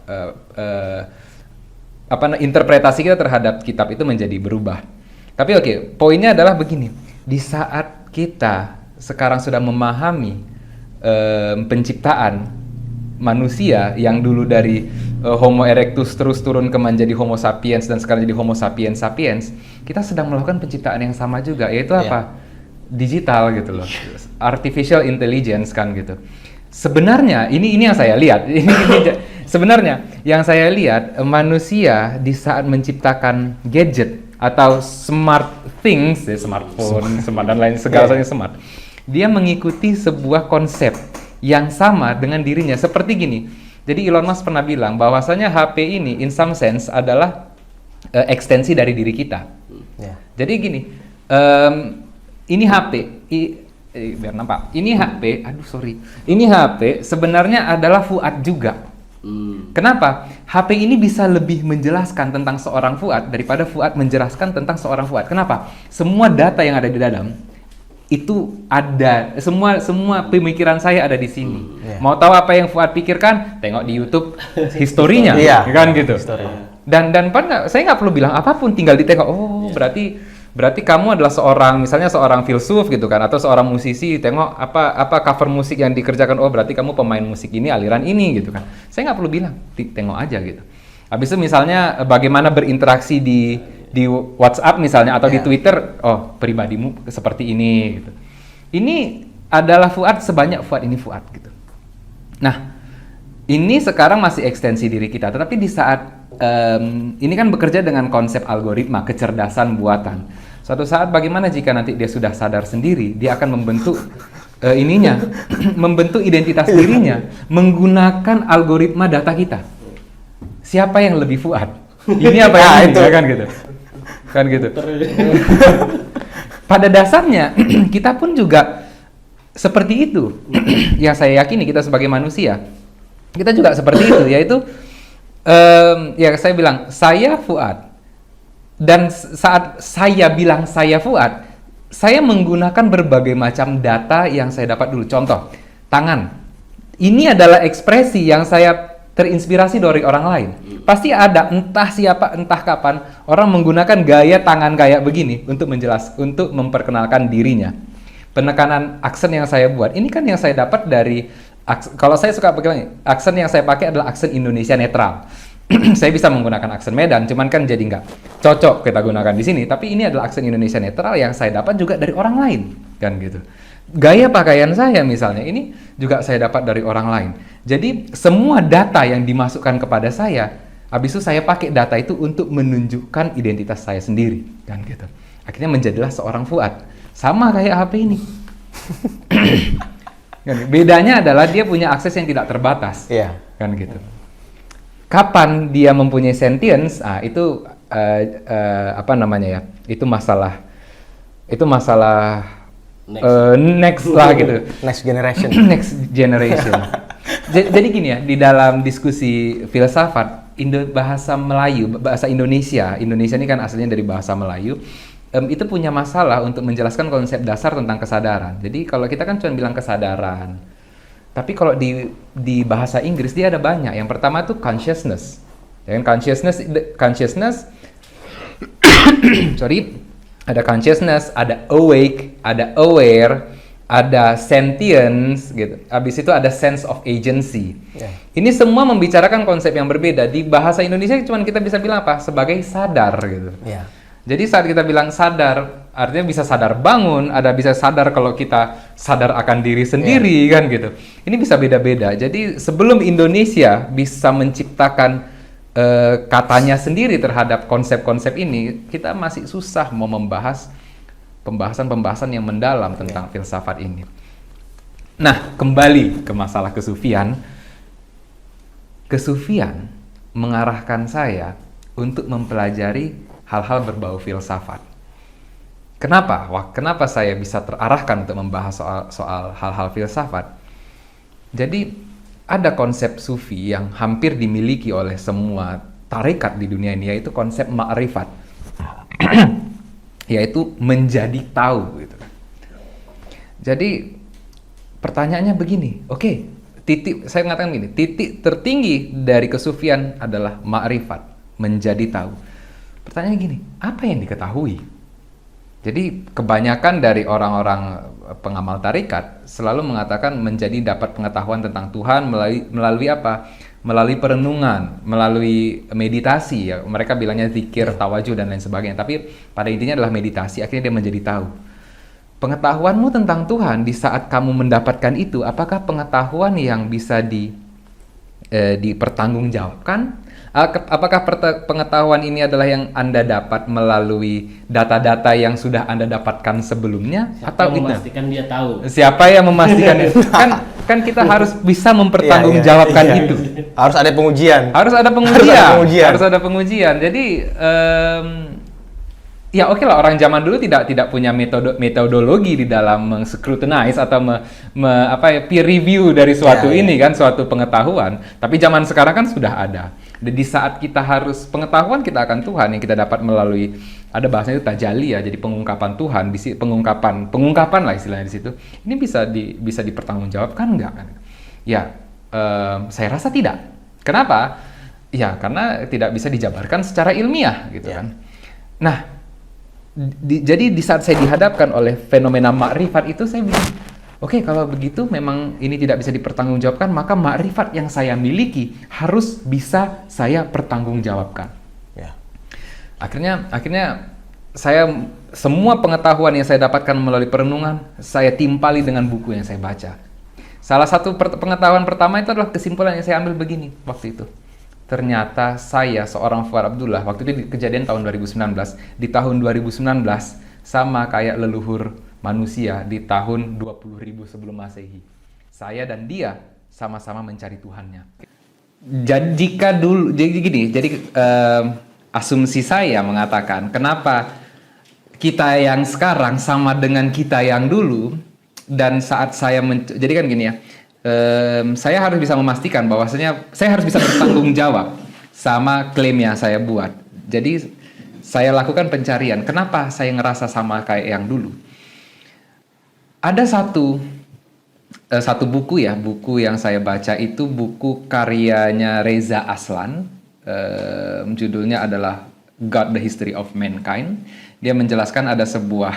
interpretasi kita terhadap kitab itu menjadi berubah. Tapi oke, poinnya adalah begini. Di saat kita sekarang sudah memahami penciptaan manusia yang dulu dari Homo erectus terus turun ke menjadi Homo sapiens dan sekarang jadi Homo sapiens sapiens, kita sedang melakukan penciptaan yang sama juga, yaitu apa? Digital gitu loh, artificial intelligence kan gitu. Sebenarnya ini yang saya lihat. Sebenarnya yang saya lihat, manusia di saat menciptakan gadget atau smart things, smartphone, smart dan lain segalanya smart, dia mengikuti sebuah konsep yang sama dengan dirinya. Seperti gini, jadi Elon Musk pernah bilang bahwasanya HP ini in some sense adalah ekstensi dari diri kita. Jadi gini, ini HP, biar nampak, ini HP, ini HP sebenarnya adalah Fuad juga. Kenapa? HP ini bisa lebih menjelaskan tentang seorang Fuad daripada Fuad menjelaskan tentang seorang Fuad. Kenapa? Semua data yang ada di dalam itu ada, semua pemikiran saya ada di sini. Mau tahu apa yang Fuad pikirkan? Tengok di YouTube historinya, kan gitu. Dan saya nggak perlu bilang apapun, tinggal ditengok. Oh, berarti kamu adalah misalnya seorang filsuf gitu kan, atau seorang musisi. Tengok apa cover musik yang dikerjakan. Oh, berarti kamu pemain musik ini, aliran ini gitu kan. Saya nggak perlu bilang, tengok aja gitu. Habis itu misalnya bagaimana berinteraksi di WhatsApp misalnya, atau di Twitter, oh pribadimu seperti ini gitu. Ini adalah Fuad, sebanyak Fuad ini Fuad gitu. Nah, ini sekarang masih ekstensi diri kita, tetapi di saat ini kan bekerja dengan konsep algoritma, kecerdasan buatan. Suatu saat bagaimana jika nanti dia sudah sadar sendiri, dia akan membentuk membentuk identitas dirinya menggunakan algoritma data kita. Siapa yang lebih Fuad? Ini apa yang itu kan gitu. Pada dasarnya kita pun juga seperti itu. Yang saya yakini kita sebagai manusia, kita juga seperti itu, yaitu ya saya bilang saya Fuad, dan saat saya bilang saya Fuad, saya menggunakan berbagai macam data yang saya dapat dulu. Contoh, tangan ini adalah ekspresi yang saya terinspirasi dari orang lain. Pasti ada, entah siapa, entah kapan, orang menggunakan gaya tangan kayak begini untuk untuk memperkenalkan dirinya. Penekanan aksen yang saya buat, ini kan yang saya dapat dari, kalau saya suka pakai, aksen yang saya pakai adalah aksen Indonesia netral. Saya bisa menggunakan aksen Medan, cuman kan jadi nggak cocok kita gunakan di sini. Tapi ini adalah aksen Indonesia netral yang saya dapat juga dari orang lain, kan gitu. Gaya pakaian saya misalnya, ini juga saya dapat dari orang lain. Jadi semua data yang dimasukkan kepada saya, habis itu saya pakai data itu untuk menunjukkan identitas saya sendiri, kan gitu. Akhirnya menjadilah seorang Fuad. Sama kayak HP ini. Bedanya adalah dia punya akses yang tidak terbatas, kan gitu. Kapan dia mempunyai sentience, itu apa namanya ya? Itu masalah next lah gitu. Next generation. Next generation. Jadi gini ya, di dalam diskusi filsafat, bahasa Melayu, bahasa Indonesia ini kan aslinya dari bahasa Melayu, itu punya masalah untuk menjelaskan konsep dasar tentang kesadaran. Jadi kalau kita kan cuma bilang kesadaran, tapi kalau di bahasa Inggris dia ada banyak. Yang pertama itu consciousness. Dan consciousness sorry, ada consciousness, ada awake, ada aware, ada sentience gitu. Habis itu ada sense of agency. Ini semua membicarakan konsep yang berbeda. Di bahasa Indonesia cuma kita bisa bilang apa? Sebagai sadar gitu. Jadi saat kita bilang sadar, artinya bisa sadar bangun, ada bisa sadar kalau kita sadar akan diri sendiri kan gitu. Ini bisa beda-beda. Jadi sebelum Indonesia bisa menciptakan katanya sendiri terhadap konsep-konsep ini, kita masih susah mau membahas pembahasan yang mendalam tentang filsafat ini. Nah, kembali ke masalah kesufian. Kesufian mengarahkan saya untuk mempelajari hal-hal berbau filsafat. Kenapa? Kenapa saya bisa terarahkan untuk membahas soal hal-hal filsafat? Jadi ada konsep sufi yang hampir dimiliki oleh semua tarekat di dunia ini, yaitu konsep ma'rifat. Yaitu menjadi tahu gitu. Jadi pertanyaannya begini, saya mengatakan gini, titik tertinggi dari kesufian adalah ma'rifat, menjadi tahu. Pertanyaannya gini, apa yang diketahui? Jadi kebanyakan dari orang-orang pengamal tarikat selalu mengatakan menjadi dapat pengetahuan tentang Tuhan melalui apa? Melalui perenungan, melalui meditasi ya. Mereka bilangnya zikir, tawajuh dan lain sebagainya. Tapi pada intinya adalah meditasi, akhirnya dia menjadi tahu. Pengetahuanmu tentang Tuhan di saat kamu mendapatkan itu, apakah pengetahuan yang bisa dipertanggungjawabkan? Apakah pengetahuan ini adalah yang Anda dapat melalui data-data yang sudah Anda dapatkan sebelumnya? Siapa yang memastikan dia tahu? Siapa yang memastikan itu? Kan kita harus bisa mempertanggungjawabkan itu. Harus ada pengujian. Harus ada pengujian. Jadi ya oke lah, orang zaman dulu tidak punya metodologi di dalam scrutinize atau peer review dari suatu suatu pengetahuan. Tapi zaman sekarang kan sudah ada. Dan di saat kita harus pengetahuan kita akan Tuhan yang kita dapat melalui, ada bahasanya itu tajalli ya, jadi pengungkapan Tuhan, pengungkapan lah istilahnya di situ. Ini bisa dipertanggungjawabkan nggak kan? Ya, saya rasa tidak. Kenapa? Ya karena tidak bisa dijabarkan secara ilmiah gitu kan. Nah, jadi di saat saya dihadapkan oleh fenomena makrifat itu, saya bilang, oke, kalau begitu memang ini tidak bisa dipertanggungjawabkan, maka makrifat yang saya miliki harus bisa saya pertanggungjawabkan. Akhirnya saya semua pengetahuan yang saya dapatkan melalui perenungan, saya timpali dengan buku yang saya baca. Salah satu pengetahuan pertama itu adalah kesimpulan yang saya ambil begini waktu itu. Ternyata saya seorang Fuad Abdullah, waktu itu kejadian tahun 2019, di tahun 2019 sama kayak leluhur manusia di tahun 20.000 sebelum Masehi. Saya dan dia sama-sama mencari Tuhannya. Jadi asumsi saya mengatakan kenapa kita yang sekarang sama dengan kita yang dulu, dan saat saya jadi kan gini ya. Saya harus bisa memastikan bahwasanya saya harus bisa bertanggung jawab sama klaim yang saya buat. Jadi saya lakukan pencarian. Kenapa saya ngerasa sama kayak yang dulu? Ada satu satu buku ya, buku yang saya baca itu buku karyanya Reza Aslan. Judulnya adalah God the History of Mankind. Dia menjelaskan ada sebuah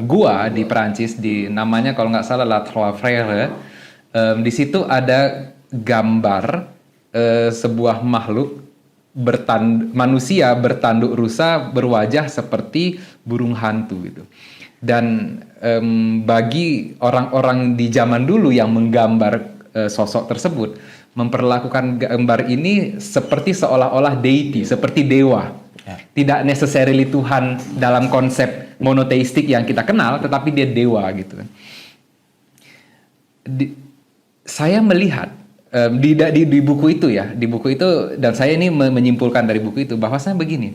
gua di Perancis, di namanya kalau nggak salah La Trois Frères. Di situ ada gambar sebuah makhluk manusia bertanduk rusa berwajah seperti burung hantu gitu. Dan bagi orang-orang di zaman dulu yang menggambar sosok tersebut, memperlakukan gambar ini seperti seolah-olah deity, seperti dewa. Ya. Tidak necessarily Tuhan dalam konsep monoteistik yang kita kenal, tetapi dia dewa gitu. Saya melihat di buku itu ya, di buku itu, dan saya ini menyimpulkan dari buku itu bahwasanya begini.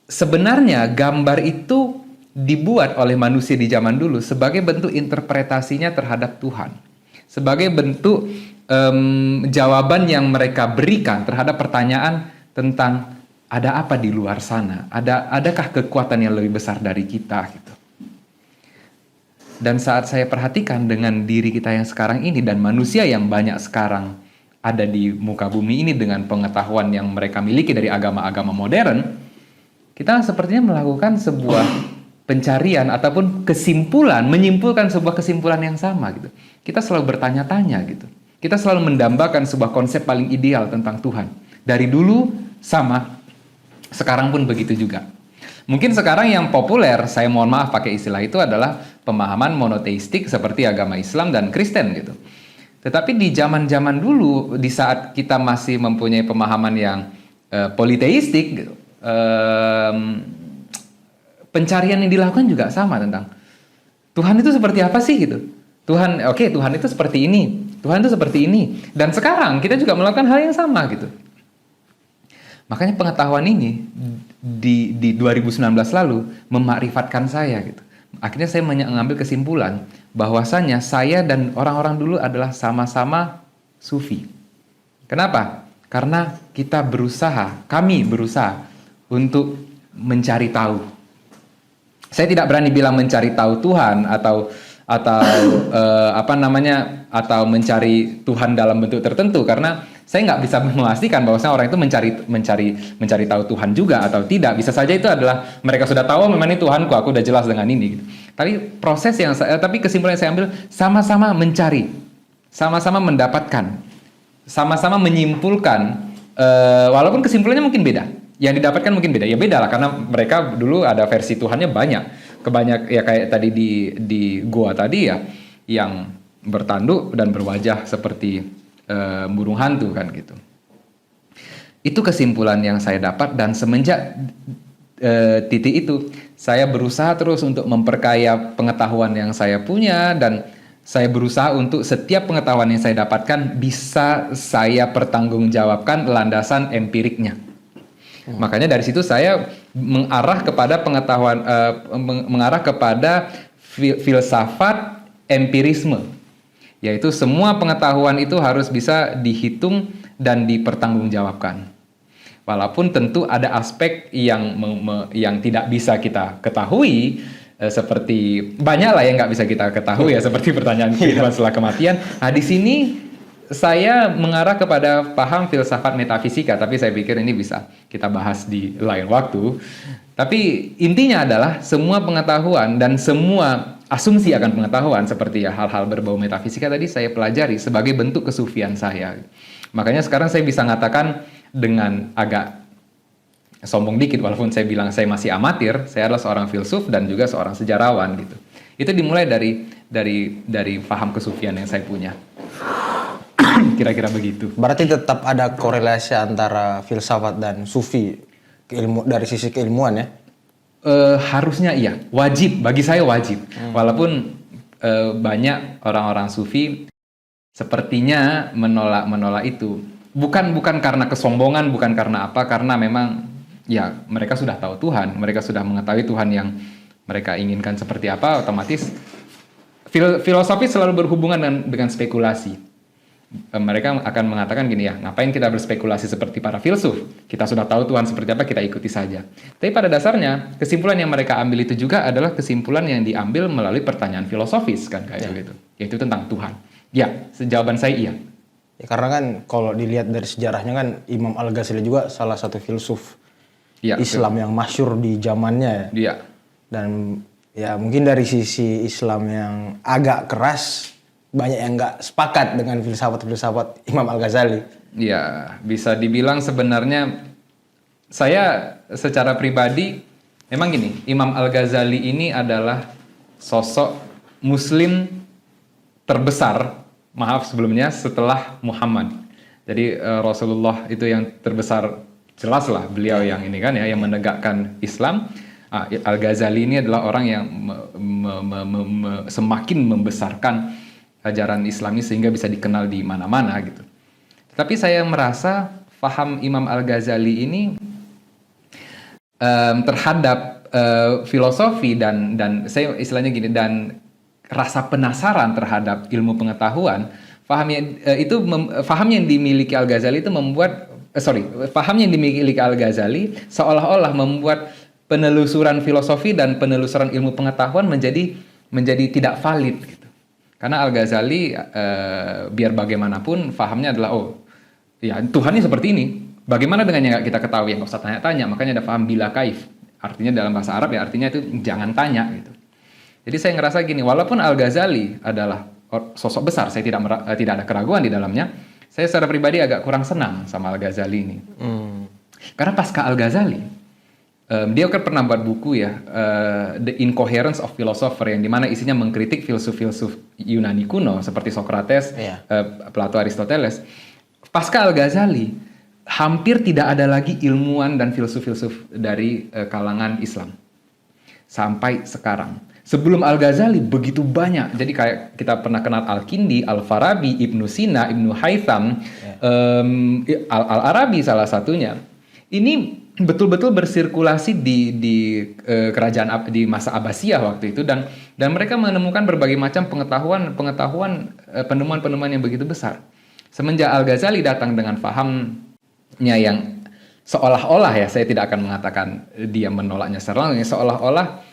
Sebenarnya gambar itu dibuat oleh manusia di zaman dulu sebagai bentuk interpretasinya terhadap Tuhan. Sebagai bentuk jawaban yang mereka berikan terhadap pertanyaan tentang ada apa di luar sana, adakah kekuatan yang lebih besar dari kita gitu. Dan saat saya perhatikan dengan diri kita yang sekarang ini dan manusia yang banyak sekarang ada di muka bumi ini dengan pengetahuan yang mereka miliki dari agama-agama modern, kita sepertinya melakukan sebuah pencarian ataupun menyimpulkan sebuah kesimpulan yang sama gitu. Kita selalu bertanya-tanya gitu. Kita selalu mendambakan sebuah konsep paling ideal tentang Tuhan. Dari dulu sama, sekarang pun begitu juga. Mungkin sekarang yang populer, saya mohon maaf pakai istilah itu adalah pemahaman monoteistik seperti agama Islam dan Kristen gitu. Tetapi di zaman-zaman dulu, di saat kita masih mempunyai pemahaman yang politeistik gitu, pencarian yang dilakukan juga sama tentang Tuhan itu seperti apa sih gitu. Tuhan itu seperti ini, Tuhan itu seperti ini. Dan sekarang kita juga melakukan hal yang sama gitu. Makanya pengetahuan ini di 2019 lalu memakrifatkan saya gitu. Akhirnya saya mengambil kesimpulan bahwasanya saya dan orang-orang dulu adalah sama-sama sufi. Kenapa? Karena kami berusaha untuk mencari tahu. Saya tidak berani bilang mencari tahu Tuhan atau atau mencari Tuhan dalam bentuk tertentu, karena saya nggak bisa memastikan bahwasanya orang itu mencari tahu Tuhan juga atau tidak. Bisa saja itu adalah mereka sudah tahu memang ini Tuhanku, aku udah jelas dengan ini gitu. Tapi kesimpulan yang saya ambil, sama-sama mencari, sama-sama mendapatkan, sama-sama menyimpulkan, walaupun kesimpulannya mungkin beda. Yang didapatkan mungkin beda. Ya beda lah, karena mereka dulu ada versi Tuhannya banyak. Ya kayak tadi di gua tadi ya, yang bertanduk dan berwajah seperti burung hantu kan gitu. Itu kesimpulan yang saya dapat, dan semenjak titik itu saya berusaha terus untuk memperkaya pengetahuan yang saya punya, dan saya berusaha untuk setiap pengetahuan yang saya dapatkan bisa saya pertanggungjawabkan landasan empiriknya. Makanya dari situ saya mengarah kepada pengetahuan, mengarah kepada filsafat empirisme, yaitu semua pengetahuan itu harus bisa dihitung dan dipertanggungjawabkan. Walaupun tentu ada aspek yang tidak bisa kita ketahui, seperti banyaklah yang nggak bisa kita ketahui ya, seperti pertanyaan kehidupan setelah kematian. Nah di sini saya mengarah kepada paham filsafat metafisika, tapi saya pikir ini bisa kita bahas di lain waktu. Tapi intinya adalah semua pengetahuan dan semua asumsi akan pengetahuan seperti ya hal-hal berbau metafisika tadi saya pelajari sebagai bentuk kesufian saya. Makanya sekarang saya bisa mengatakan dengan agak sombong dikit, walaupun saya bilang saya masih amatir, saya adalah seorang filsuf dan juga seorang sejarawan gitu. Itu dimulai dari paham kesufian yang saya punya. Kira-kira begitu. Berarti tetap ada korelasi antara filsafat dan sufi dari sisi keilmuan ya? Harusnya iya, wajib, bagi saya wajib. Walaupun banyak orang-orang sufi sepertinya menolak itu. Bukan karena kesombongan, bukan karena apa, karena memang ya mereka sudah tahu Tuhan, mereka sudah mengetahui Tuhan yang mereka inginkan seperti apa, otomatis filosofi selalu berhubungan dengan spekulasi. mereka akan mengatakan gini ya, ngapain kita berspekulasi seperti para filsuf? Kita sudah tahu Tuhan seperti apa, kita ikuti saja. Tapi pada dasarnya, kesimpulan yang mereka ambil itu juga adalah kesimpulan yang diambil melalui pertanyaan filosofis kan kayak gitu, yaitu tentang Tuhan. Ya, jawaban saya iya. Ya, karena kan kalau dilihat dari sejarahnya kan Imam Al-Ghazali juga salah satu filsuf Islam yang masyhur di zamannya. Iya. Dan ya mungkin dari sisi Islam yang agak keras, banyak yang nggak sepakat dengan filsafat-filsafat Imam Al-Ghazali. Ya, bisa dibilang sebenarnya saya secara pribadi memang gini, Imam Al-Ghazali ini adalah sosok Muslim terbesar, maaf sebelumnya, setelah Muhammad. Jadi Rasulullah itu yang terbesar, jelas lah beliau yang ini kan ya, yang menegakkan Islam. Al-Ghazali ini adalah orang yang semakin membesarkan ajaran Islami sehingga bisa dikenal di mana-mana gitu. Tapi saya merasa faham Imam Al-Ghazali ini terhadap filosofi dan saya istilahnya gini, dan rasa penasaran terhadap ilmu pengetahuan, faham yang dimiliki Al-Ghazali itu faham yang dimiliki Al-Ghazali seolah-olah membuat penelusuran filosofi dan penelusuran ilmu pengetahuan menjadi tidak valid gitu. Karena Al-Ghazali biar bagaimanapun fahamnya adalah ya Tuhan ini seperti ini. Bagaimana dengan yang kita ketahui, yang nggak usah tanya-tanya. Makanya ada faham bila kaif. Artinya dalam bahasa Arab ya artinya itu jangan tanya gitu. Jadi saya ngerasa gini, walaupun Al-Ghazali adalah sosok besar, saya tidak ada keraguan di dalamnya. Saya secara pribadi agak kurang senang sama Al-Ghazali ini. Karena pasca Al-Ghazali, dia kan pernah buat buku ya, The Incoherence of Philosopher, yang dimana isinya mengkritik filsuf-filsuf Yunani kuno seperti Socrates, Plato, Aristoteles. Pasca Al-Ghazali, hampir tidak ada lagi ilmuwan dan filsuf-filsuf dari kalangan Islam sampai sekarang. Sebelum Al-Ghazali begitu banyak. Jadi kayak kita pernah kenal Al-Kindi, Al-Farabi, Ibnu Sina, Ibnu Haytham, Al-Arabi salah satunya. Ini betul-betul bersirkulasi di kerajaan di masa Abbasiyah waktu itu, dan mereka menemukan berbagai macam penemuan-penemuan yang begitu besar. Semenjak Al-Ghazali datang dengan fahamnya yang seolah-olah, ya saya tidak akan mengatakan dia menolaknya secara langsung, seolah-olah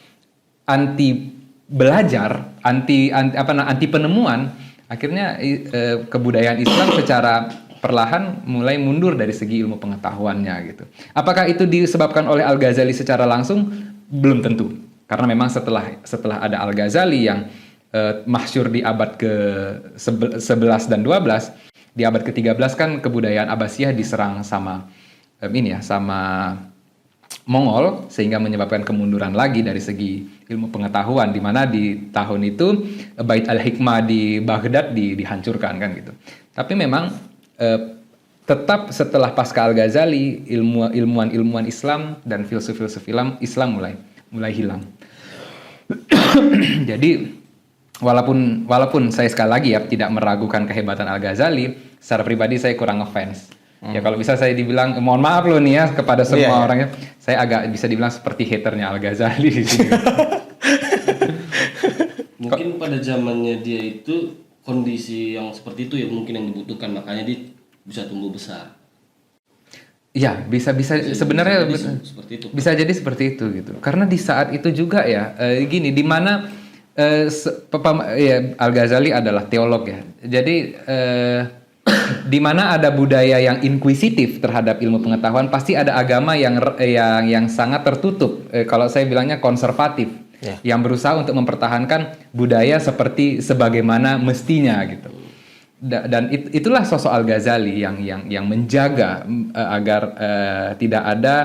anti belajar, anti penemuan, akhirnya kebudayaan Islam secara perlahan mulai mundur dari segi ilmu pengetahuannya gitu. Apakah itu disebabkan oleh Al-Ghazali secara langsung? Belum tentu. Karena memang setelah ada Al-Ghazali yang masyhur di abad ke-11 dan 12, di abad ke-13 kan kebudayaan Abbasiyah diserang sama sama Mongol, sehingga menyebabkan kemunduran lagi dari segi ilmu pengetahuan, di mana di tahun itu Bait al-Hikmah di Baghdad dihancurkan kan gitu. Tapi memang tetap setelah pasca Al-Ghazali, ilmuwan Islam dan filsuf-filsuf Islam mulai hilang. Jadi walaupun saya sekali lagi ya tidak meragukan kehebatan Al-Ghazali, secara pribadi saya kurang ngefans. Ya kalau bisa saya dibilang, mohon maaf loh nih ya kepada semua orangnya, saya agak bisa dibilang seperti haternya Al-Ghazali di sini. Mungkin pada zamannya dia itu kondisi yang seperti itu ya mungkin yang dibutuhkan, makanya dia bisa tumbuh besar. Iya, bisa sebenarnya seperti itu. Bisa jadi seperti itu gitu. Karena di saat itu juga ya gini, di mana Al-Ghazali adalah teolog ya. Jadi di mana ada budaya yang inkuisitif terhadap ilmu pengetahuan, pasti ada agama yang sangat tertutup. Kalau saya bilangnya konservatif, yang berusaha untuk mempertahankan budaya sebagaimana mestinya gitu. Dan itulah sosok Al-Ghazali yang menjaga agar tidak ada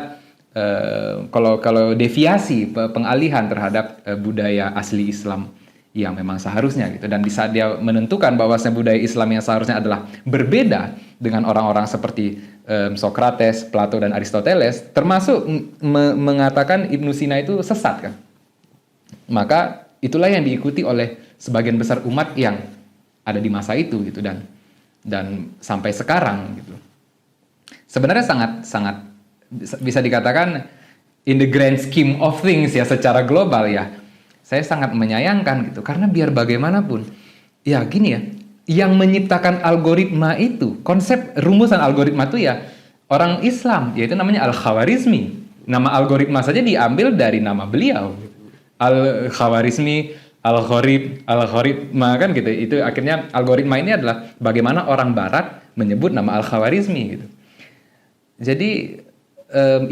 kalau deviasi, pengalihan terhadap budaya asli Islam yang memang seharusnya gitu. Dan di saat dia menentukan bahwa budaya Islam yang seharusnya adalah berbeda dengan orang-orang seperti Socrates, Plato dan Aristoteles, termasuk mengatakan Ibnu Sina itu sesat kan. Maka itulah yang diikuti oleh sebagian besar umat yang ada di masa itu gitu, dan sampai sekarang gitu. Sebenarnya sangat bisa dikatakan in the grand scheme of things ya, secara global ya, saya sangat menyayangkan gitu, karena biar bagaimanapun ya gini ya, yang menciptakan algoritma itu, konsep rumusan algoritma itu ya orang Islam, yaitu namanya Al-Khawarizmi. Nama algoritma saja diambil dari nama beliau. Al-Khawarizmi, algoritma kan gitu. Itu akhirnya algoritma ini adalah bagaimana orang barat menyebut nama Al-Khawarizmi gitu. Jadi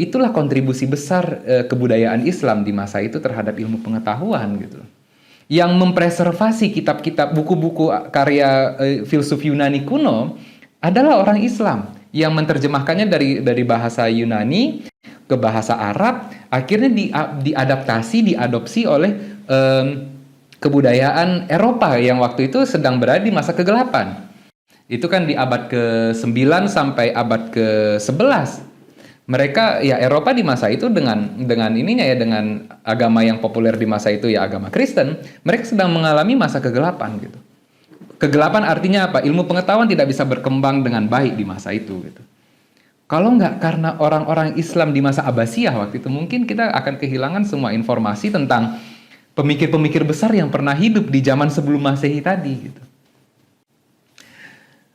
itulah kontribusi besar kebudayaan Islam di masa itu terhadap ilmu pengetahuan gitu. Yang mempreservasi kitab-kitab, buku-buku karya filsuf Yunani kuno adalah orang Islam yang menerjemahkannya dari bahasa Yunani ke bahasa Arab, akhirnya diadaptasi, diadopsi oleh kebudayaan Eropa yang waktu itu sedang berada di masa kegelapan. Itu kan di abad ke-9 sampai abad ke-11. Mereka ya Eropa di masa itu dengan ininya ya, dengan agama yang populer di masa itu ya agama Kristen, mereka sedang mengalami masa kegelapan gitu. Kegelapan artinya apa? Ilmu pengetahuan tidak bisa berkembang dengan baik di masa itu gitu. Kalau nggak karena orang-orang Islam di masa Abbasiyah waktu itu, mungkin kita akan kehilangan semua informasi tentang pemikir-pemikir besar yang pernah hidup di zaman sebelum Masehi tadi gitu.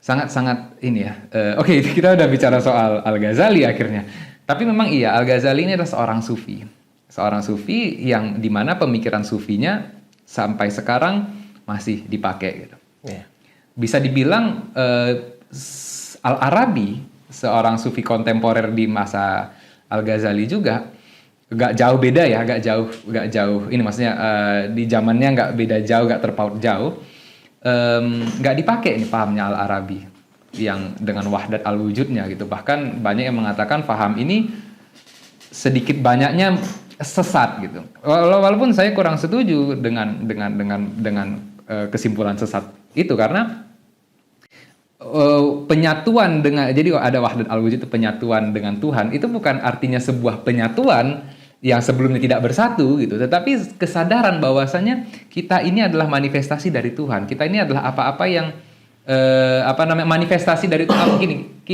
Sangat-sangat ini ya. Oke, kita udah bicara soal Al-Ghazali akhirnya. Tapi memang iya, Al-Ghazali ini adalah seorang sufi. Seorang sufi yang dimana pemikiran sufinya sampai sekarang masih dipakai gitu. Yeah. Bisa dibilang Al-Arabi, seorang sufi kontemporer di masa Al-Ghazali juga gak jauh beda ya, gak jauh. Ini maksudnya di zamannya gak beda jauh, gak terpaut jauh. Nggak dipakai ini pahamnya Al-Arabi yang dengan wahdat al-wujudnya gitu. Bahkan banyak yang mengatakan paham ini sedikit banyaknya sesat gitu. Walaupun saya kurang setuju dengan kesimpulan sesat itu, karena penyatuan dengan, jadi ada wahdat al-wujud itu penyatuan dengan Tuhan, itu bukan artinya sebuah penyatuan yang sebelumnya tidak bersatu gitu, tetapi kesadaran bahwasanya kita ini adalah manifestasi dari Tuhan. Kita ini adalah apa-apa yang manifestasi dari Tuhan. Begini,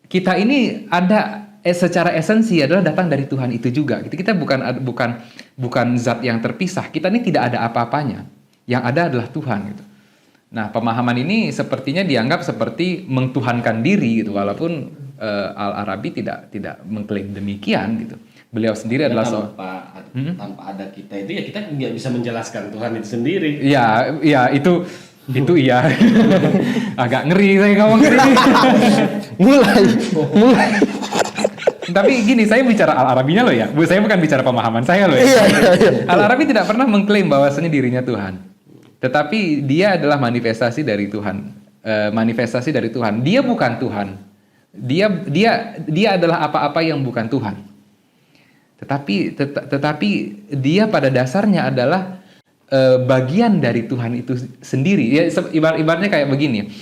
kita ini ada secara esensi adalah datang dari Tuhan itu juga. Kita bukan zat yang terpisah. Kita ini tidak ada apa-apanya. Yang ada adalah Tuhan gitu. Nah, pemahaman ini sepertinya dianggap seperti mengtuhankan diri gitu, walaupun Al-Arabi tidak mengklaim demikian gitu. Beliau sendiri ya, adalah tanpa ada kita itu ya kita nggak bisa menjelaskan Tuhan itu sendiri. Iya itu iya. Agak ngeri saya ngomong ngeri. mulai. Tapi gini, saya bicara Al-Arabinya loh ya. Saya bukan bicara pemahaman saya loh ya. Iya. Al-Arabi tidak pernah mengklaim bahwasanya dirinya Tuhan. Tetapi dia adalah manifestasi dari Tuhan. Manifestasi dari Tuhan. Dia bukan Tuhan. Dia adalah apa-apa yang bukan Tuhan. Tetapi dia pada dasarnya adalah bagian dari Tuhan itu sendiri. Ya, ibaratnya kayak begini.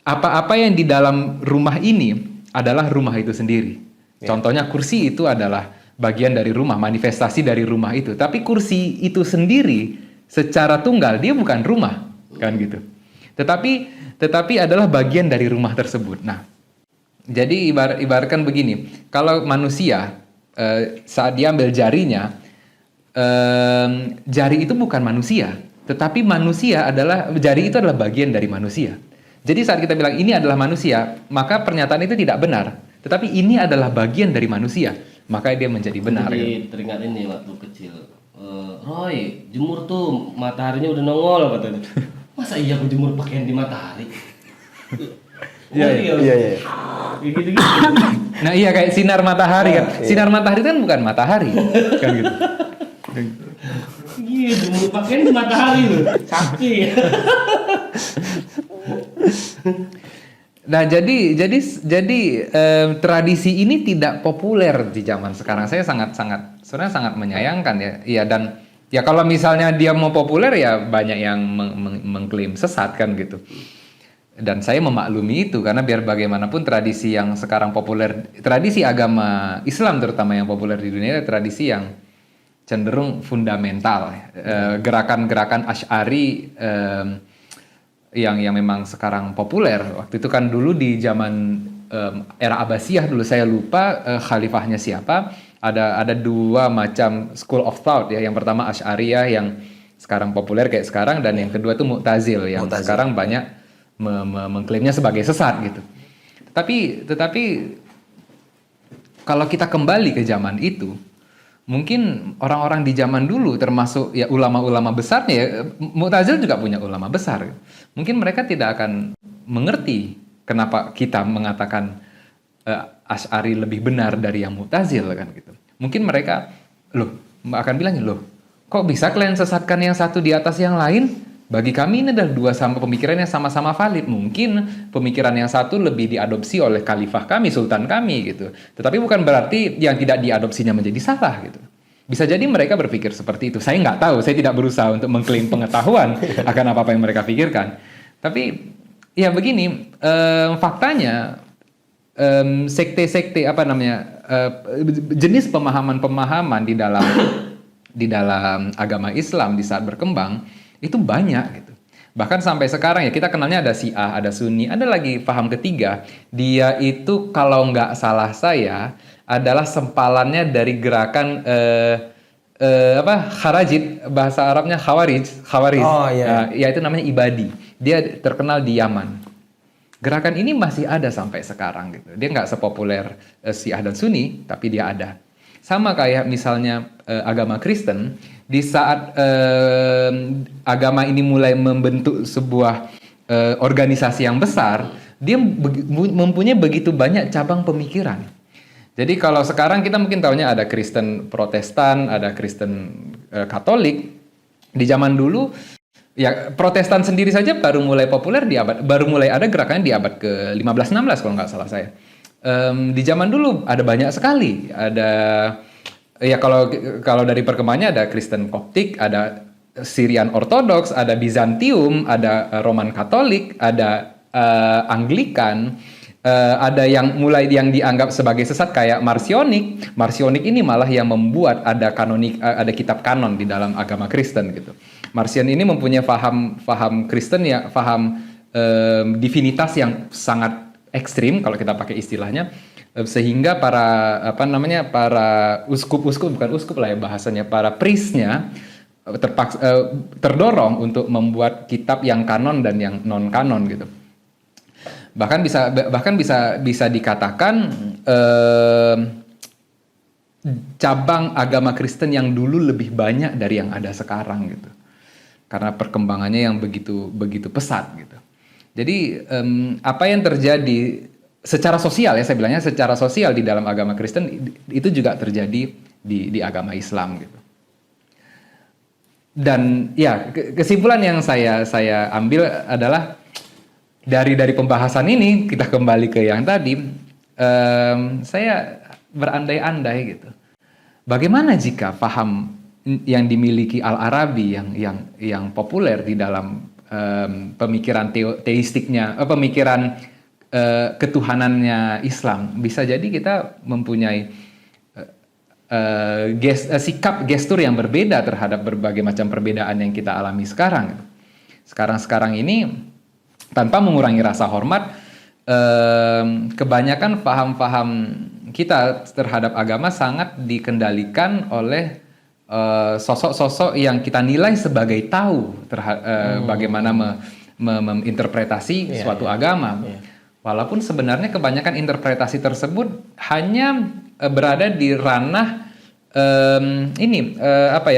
Apa-apa yang di dalam rumah ini adalah rumah itu sendiri. Ya. Contohnya kursi itu adalah bagian dari rumah, manifestasi dari rumah itu. Tapi kursi itu sendiri secara tunggal dia bukan rumah, kan gitu. Tetapi adalah bagian dari rumah tersebut. Nah, jadi ibaratkan begini, kalau manusia saat dia ambil jarinya, jari itu bukan manusia, tetapi jari itu adalah bagian dari manusia. Jadi saat kita bilang ini adalah manusia, maka pernyataan itu tidak benar. Tetapi ini adalah bagian dari manusia, maka dia menjadi benar. Jadi teringat ini waktu kecil, Roy, jemur tuh mataharinya udah nongol katanya. Masa iya aku jemur pakaian di matahari? Iya. Gitu. Nah iya kayak sinar matahari kan. Iya. Sinar matahari kan bukan matahari kan gitu. Iya, jemur pakaian di matahari loh. Sakit. Nah jadi tradisi ini tidak populer di zaman sekarang. Saya sebenarnya sangat menyayangkan ya. Iya, dan ya kalau misalnya dia mau populer ya banyak yang mengklaim sesat kan gitu. Dan saya memaklumi itu karena biar bagaimanapun tradisi yang sekarang populer, tradisi agama Islam terutama yang populer di dunia, tradisi yang cenderung fundamental. Gerakan-gerakan Asy'ari yang memang sekarang populer. Waktu itu kan dulu di zaman era Abbasiyah dulu, saya lupa khalifahnya siapa. Ada dua macam school of thought ya. Yang pertama Asy'ariyah sekarang populer kayak sekarang, dan yang kedua itu Mu'tazil yang sekarang banyak mengklaimnya sebagai sesat gitu. Tetapi kalau kita kembali ke zaman itu, mungkin orang-orang di zaman dulu termasuk ya ulama-ulama besarnya ya, Mu'tazil juga punya ulama besar. Mungkin mereka tidak akan mengerti kenapa kita mengatakan Asy'ari lebih benar dari yang Mu'tazil kan gitu. Mungkin mereka akan bilangnya, kok bisa kalian sesatkan yang satu di atas yang lain? Bagi kami ini adalah dua sama pemikiran yang sama-sama valid. Mungkin pemikiran yang satu lebih diadopsi oleh khalifah kami, sultan kami gitu. Tetapi bukan berarti yang tidak diadopsinya menjadi salah gitu. Bisa jadi mereka berpikir seperti itu. Saya nggak tahu, saya tidak berusaha untuk mengklaim pengetahuan akan apa-apa yang mereka pikirkan. Tapi ya begini, faktanya sekte-sekte jenis pemahaman-pemahaman di dalam agama Islam di saat berkembang itu banyak gitu. Bahkan sampai sekarang ya kita kenalnya ada Syiah, ada Sunni, ada lagi paham ketiga. Dia itu kalau nggak salah saya adalah sempalannya dari gerakan Kharajit, bahasa Arabnya Khawarij. Oh iya. Ya itu namanya Ibadi. Dia terkenal di Yaman. Gerakan ini masih ada sampai sekarang gitu. Dia nggak sepopuler Syiah dan Sunni, tapi dia ada. Sama kayak misalnya agama Kristen, di saat agama ini mulai membentuk sebuah organisasi yang besar, dia mempunyai begitu banyak cabang pemikiran. Jadi kalau sekarang kita mungkin tahunya ada Kristen Protestan, ada Kristen Katolik. Di zaman dulu ya Protestan sendiri saja baru mulai populer baru mulai ada gerakannya di abad ke-15-16 kalau nggak salah saya. Di zaman dulu ada banyak sekali, ada ya kalau dari perkembangannya ada Kristen Koptik, ada Syrian Ortodoks, ada Bizantium, ada Roman Katolik, ada Anglikan, ada yang mulai yang dianggap sebagai sesat kayak Marcionik. Marcionik ini malah yang membuat ada ada kitab kanon di dalam agama Kristen gitu. Marcion ini mempunyai faham Kristen ya, faham divinitas yang sangat ekstrim kalau kita pakai istilahnya, sehingga para uskup-uskup, bukan uskup lah ya bahasanya, para priestnya terdorong untuk membuat kitab yang kanon dan yang non kanon gitu. Bahkan bisa dikatakan cabang agama Kristen yang dulu lebih banyak dari yang ada sekarang gitu, karena perkembangannya yang begitu pesat gitu. Jadi apa yang terjadi secara sosial ya, saya bilangnya secara sosial di dalam agama Kristen itu juga terjadi di agama Islam gitu. Dan ya kesimpulan yang saya ambil adalah dari pembahasan ini kita kembali ke yang tadi, saya berandai-andai gitu. Bagaimana jika paham yang dimiliki Al-Arabi yang populer di dalam pemikiran teistiknya, pemikiran ketuhanannya Islam, bisa jadi kita mempunyai sikap gestur yang berbeda terhadap berbagai macam perbedaan yang kita alami sekarang. Sekarang ini tanpa mengurangi rasa hormat, kebanyakan paham-paham kita terhadap agama sangat dikendalikan oleh sosok-sosok yang kita nilai sebagai tahu bagaimana menginterpretasi suatu agama. Walaupun sebenarnya kebanyakan interpretasi tersebut hanya berada di ranah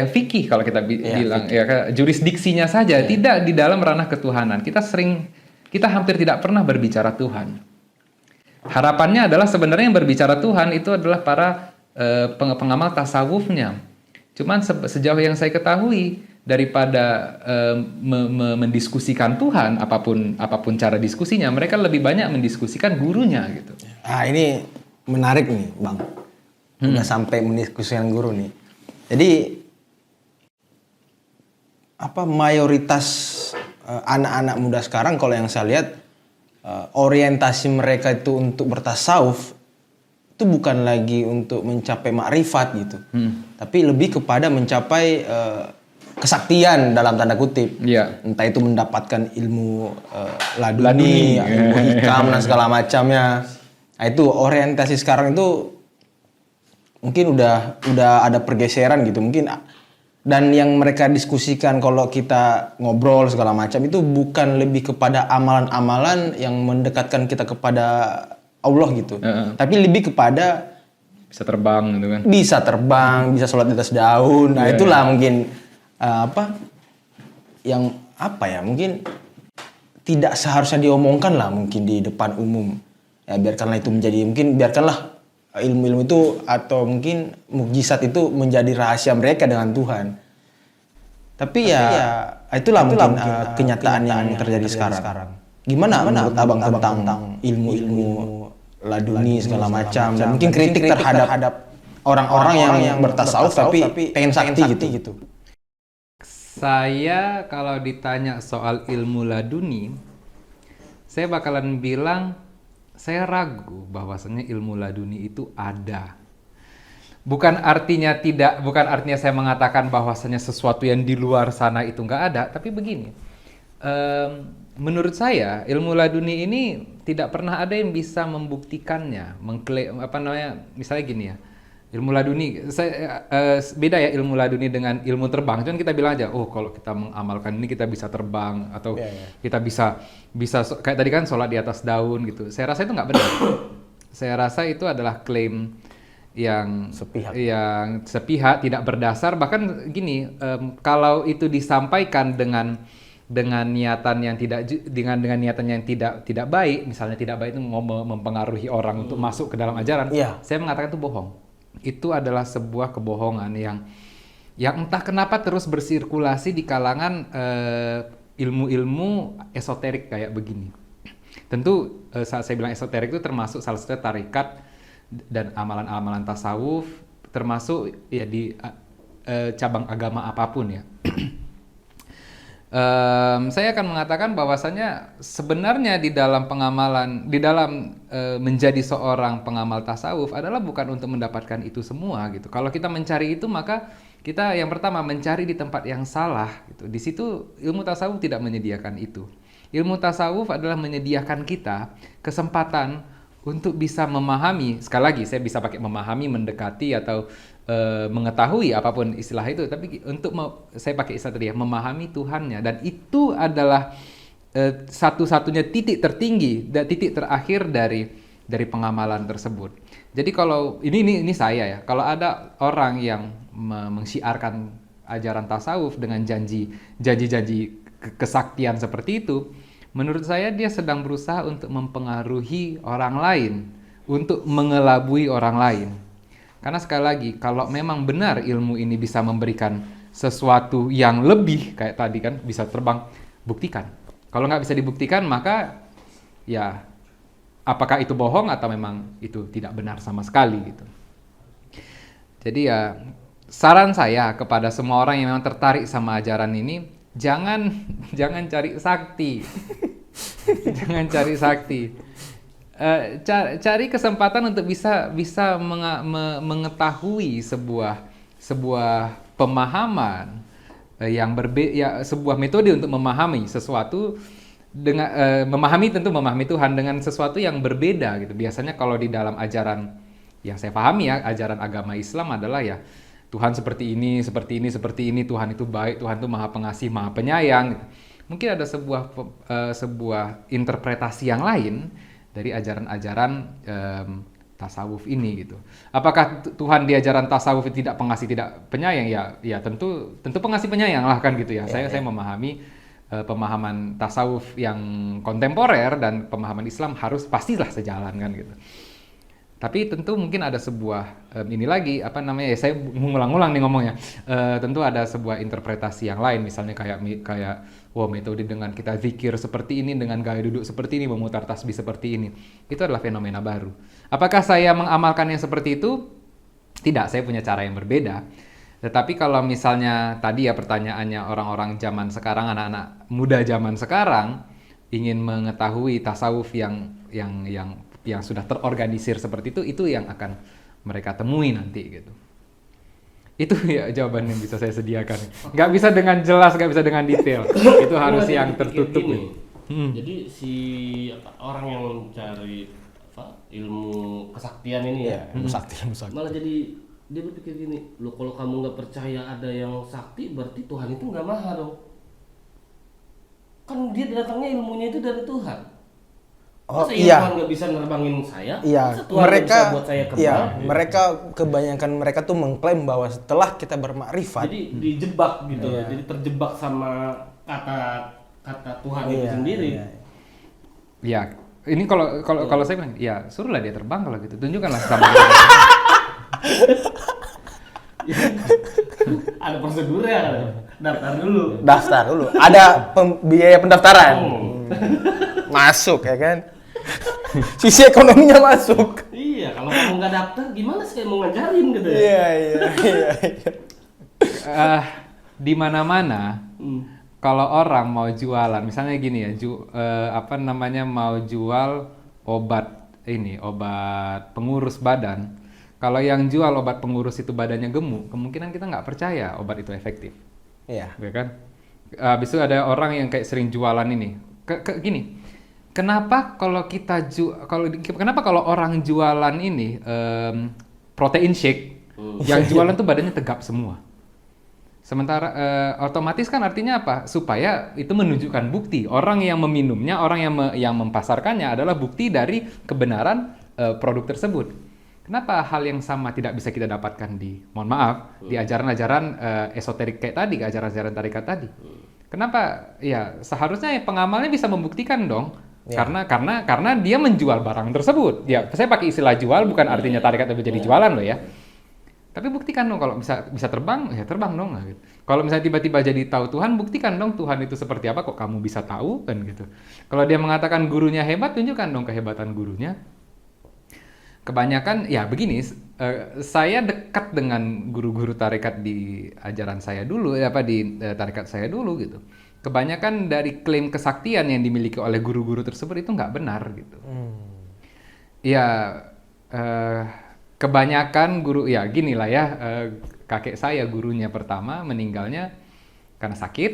fikih kalau kita bilang ya, jurisdiksinya saja, tidak di dalam ranah ketuhanan. Kita hampir tidak pernah berbicara Tuhan. Harapannya adalah sebenarnya yang berbicara Tuhan itu adalah para pengamal tasawufnya. Cuman sejauh yang saya ketahui, daripada mendiskusikan Tuhan, apapun cara diskusinya, mereka lebih banyak mendiskusikan gurunya gitu. Ini menarik nih, Bang. Udah sampai mendiskusikan guru nih. Jadi mayoritas anak-anak muda sekarang kalau yang saya lihat orientasi mereka itu untuk bertasawuf itu bukan lagi untuk mencapai makrifat gitu, tapi lebih kepada mencapai kesaktian dalam tanda kutip. Entah itu mendapatkan ilmu laduni, ilmu hikam dan segala macamnya. Nah, itu orientasi sekarang itu mungkin udah ada pergeseran gitu. Mungkin Dan yang mereka diskusikan kalau kita ngobrol segala macam itu bukan lebih kepada amalan-amalan yang mendekatkan kita kepada Allah gitu. Tapi lebih kepada Bisa terbang gitu kan. bisa terbang, bisa sholat di atas daun. Nah, itulah mungkin mungkin tidak seharusnya diomongkan lah mungkin di depan umum. Ya biarkanlah itu menjadi, mungkin biarkanlah ilmu-ilmu itu atau mungkin mukjizat itu menjadi rahasia mereka dengan Tuhan. Tapi itulah mungkin kenyataan yang terjadi sekarang. Gimana menurut Abang tentang ilmu-ilmu laduni segala macam, dan mungkin kritik terhadap orang-orang yang bertasawuf tapi pengen sakti gitu. Saya kalau ditanya soal ilmu laduni, saya bakalan bilang saya ragu bahwasanya ilmu laduni itu ada. Bukan artinya saya mengatakan bahwasanya sesuatu yang di luar sana itu nggak ada, tapi begini. Menurut saya ilmu laduni ini tidak pernah ada yang bisa membuktikannya, mengklaim misalnya gini ya. Ilmu laduni, beda ya ilmu laduni dengan ilmu terbang. Cuman kita bilang aja, kalau kita mengamalkan ini kita bisa terbang atau kita bisa kayak tadi kan sholat di atas daun gitu. Saya rasa itu nggak benar. Saya rasa itu adalah klaim yang sepihak, tidak berdasar. Bahkan gini, kalau itu disampaikan dengan niatan yang tidak baik, misalnya tidak baik itu mempengaruhi orang untuk masuk ke dalam ajaran, saya mengatakan itu bohong. Itu adalah sebuah kebohongan yang entah kenapa terus bersirkulasi di kalangan ilmu-ilmu esoterik kayak begini. Tentu saat saya bilang esoterik itu termasuk salah satu tarikat dan amalan-amalan tasawuf, termasuk ya di cabang agama apapun ya. Saya akan mengatakan bahwasanya sebenarnya di dalam pengamalan, menjadi seorang pengamal tasawuf adalah bukan untuk mendapatkan itu semua gitu. Kalau kita mencari itu, maka kita yang pertama mencari di tempat yang salah gitu. Di situ ilmu tasawuf tidak menyediakan itu. Ilmu tasawuf adalah menyediakan kita kesempatan untuk bisa memahami, sekali lagi saya bisa pakai memahami, mendekati atau mengetahui apapun istilah itu, tapi saya pakai istilah tadi ya, memahami Tuhannya, dan itu adalah satu-satunya titik tertinggi dan titik terakhir dari pengamalan tersebut. Jadi kalau ini saya ya, kalau ada orang yang mensyiarkan ajaran tasawuf dengan janji kesaktian seperti itu, menurut saya dia sedang berusaha untuk mempengaruhi orang lain, untuk mengelabui orang lain. Karena sekali lagi, kalau memang benar ilmu ini bisa memberikan sesuatu yang lebih, kayak tadi kan, bisa terbang, buktikan. Kalau nggak bisa dibuktikan, maka ya apakah itu bohong atau memang itu tidak benar sama sekali gitu. Jadi ya, saran saya kepada semua orang yang memang tertarik sama ajaran ini, jangan cari sakti. Jangan cari sakti. Cari kesempatan untuk bisa mengetahui sebuah pemahaman yang berbeda, sebuah metode untuk memahami sesuatu dengan memahami Tuhan dengan sesuatu yang berbeda gitu. Biasanya kalau di dalam ajaran yang saya pahami ya, ajaran agama Islam adalah ya Tuhan seperti ini, Tuhan itu baik, Tuhan itu Maha Pengasih, Maha Penyayang gitu. Mungkin ada sebuah interpretasi yang lain dari ajaran-ajaran tasawuf ini gitu. Apakah Tuhan di ajaran tasawuf itu tidak pengasih, tidak penyayang? Ya tentu pengasih penyayang lah kan gitu ya. Saya memahami pemahaman tasawuf yang kontemporer dan pemahaman Islam pastilah sejalan kan gitu. Tapi tentu mungkin ada sebuah saya mengulang-ulang nih ngomongnya. Tentu ada sebuah interpretasi yang lain, misalnya kayak metode dengan kita zikir seperti ini, dengan gaya duduk seperti ini, memutar tasbih seperti ini. Itu adalah fenomena baru. Apakah saya mengamalkannya seperti itu? Tidak, saya punya cara yang berbeda. Tetapi kalau misalnya tadi ya pertanyaannya, orang-orang zaman sekarang, anak-anak muda zaman sekarang ingin mengetahui tasawuf yang sudah terorganisir seperti itu yang akan mereka temui nanti gitu. Itu ya jawaban yang bisa saya sediakan. Nggak bisa dengan jelas, nggak bisa dengan detail. Itu harus yang tertutup. Jadi orang yang mencari ilmu kesaktian ini ilmu sakti. Malah jadi dia berpikir gini, loh kalau kamu nggak percaya ada yang sakti, berarti Tuhan itu nggak maha dong. Kan dia datangnya ilmunya itu dari Tuhan. Oh Masa iya. Tuhan nggak bisa nerbangin saya? Iya, Masa Tuhan nggak mereka bisa buat saya kebal? iya, mereka kebanyakan mereka tuh mengklaim bahwa setelah kita bermakrifat, Jadi dijebak gitu, Iya. jadi terjebak sama kata Tuhan itu iya, sendiri. iya. Ya, ini kalau saya bilang, ya suruhlah dia terbang kalau gitu. Tunjukkanlah sama dia. Ada prosedurnya, daftar dulu. Daftar dulu. Ada biaya pendaftaran. Masuk ya kan? Sisi ekonominya masuk. Iya, kalau kamu nggak daftar, gimana saya mau ngajarin gitu ya? Iya, iya. Di mana-mana kalau orang mau jualan, misalnya gini ya, mau jual obat pengurus badan. Kalau yang jual obat pengurus itu badannya gemuk, kemungkinan kita nggak percaya obat itu efektif. Iya. Ya kan? Habis itu ada orang yang kayak sering jualan ini. Gini, kenapa kalau orang jualan ini protein shake, yang jualan tuh badannya tegap semua. Sementara otomatis kan artinya apa? Supaya itu menunjukkan bukti. Orang yang meminumnya, orang yang mempasarkannya adalah bukti dari kebenaran produk tersebut. Kenapa hal yang sama tidak bisa kita dapatkan di ajaran-ajaran esoterik kayak tadi, ajaran-ajaran tarekat tadi? Kenapa? Ya seharusnya pengamalnya bisa membuktikan dong. Ya. Karena dia menjual barang tersebut. Ya, saya pakai istilah jual bukan artinya tarekat itu jadi jualan loh ya. Tapi buktikan dong kalau bisa terbang, ya terbang dong. Gitu. Kalau misalnya tiba-tiba jadi tahu Tuhan, buktikan dong Tuhan itu seperti apa kok kamu bisa tahu kan gitu. Kalau dia mengatakan gurunya hebat, tunjukkan dong kehebatan gurunya. Kebanyakan ya begini, saya dekat dengan guru-guru tarekat di ajaran saya dulu, di tarekat saya dulu gitu. Kebanyakan dari klaim kesaktian yang dimiliki oleh guru-guru tersebut itu nggak benar gitu. Ya kebanyakan guru ya gini lah ya, kakek saya gurunya pertama meninggalnya karena sakit,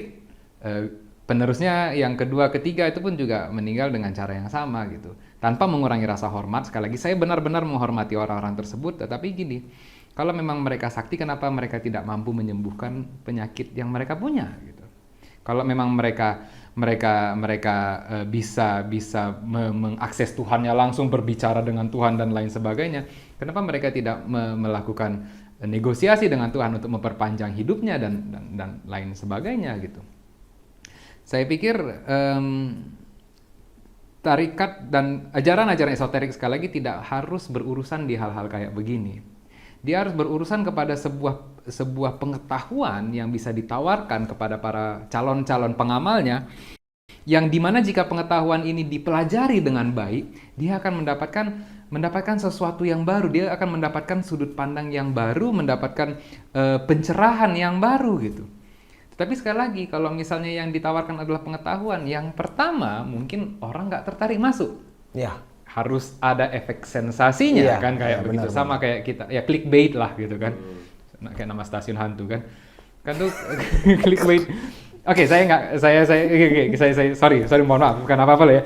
penerusnya yang kedua ketiga itu pun juga meninggal dengan cara yang sama gitu. Tanpa mengurangi rasa hormat, sekali lagi saya benar-benar menghormati orang-orang tersebut, tetapi gini, kalau memang mereka sakti, kenapa mereka tidak mampu menyembuhkan penyakit yang mereka punya gitu. Kalau memang mereka bisa mengakses Tuhannya langsung, berbicara dengan Tuhan dan lain sebagainya, kenapa mereka tidak melakukan negosiasi dengan Tuhan untuk memperpanjang hidupnya dan lain sebagainya gitu. Saya pikir tarikat dan ajaran-ajaran esoterik sekali lagi tidak harus berurusan di hal-hal kayak begini. Dia harus berurusan kepada sebuah pengetahuan yang bisa ditawarkan kepada para calon-calon pengamalnya, yang dimana jika pengetahuan ini dipelajari dengan baik, dia akan mendapatkan sesuatu yang baru, dia akan mendapatkan sudut pandang yang baru, mendapatkan pencerahan yang baru gitu. Tapi sekali lagi, kalau misalnya yang ditawarkan adalah pengetahuan, yang pertama mungkin orang nggak tertarik masuk. Ya. Harus ada efek sensasinya, iya, kan kayak iya, begitu. Benar, sama kayak kita, ya clickbait lah gitu kan. Kayak nama stasiun hantu kan. Kan tuh clickbait. Oke, sorry, mohon maaf, bukan apa-apa loh ya.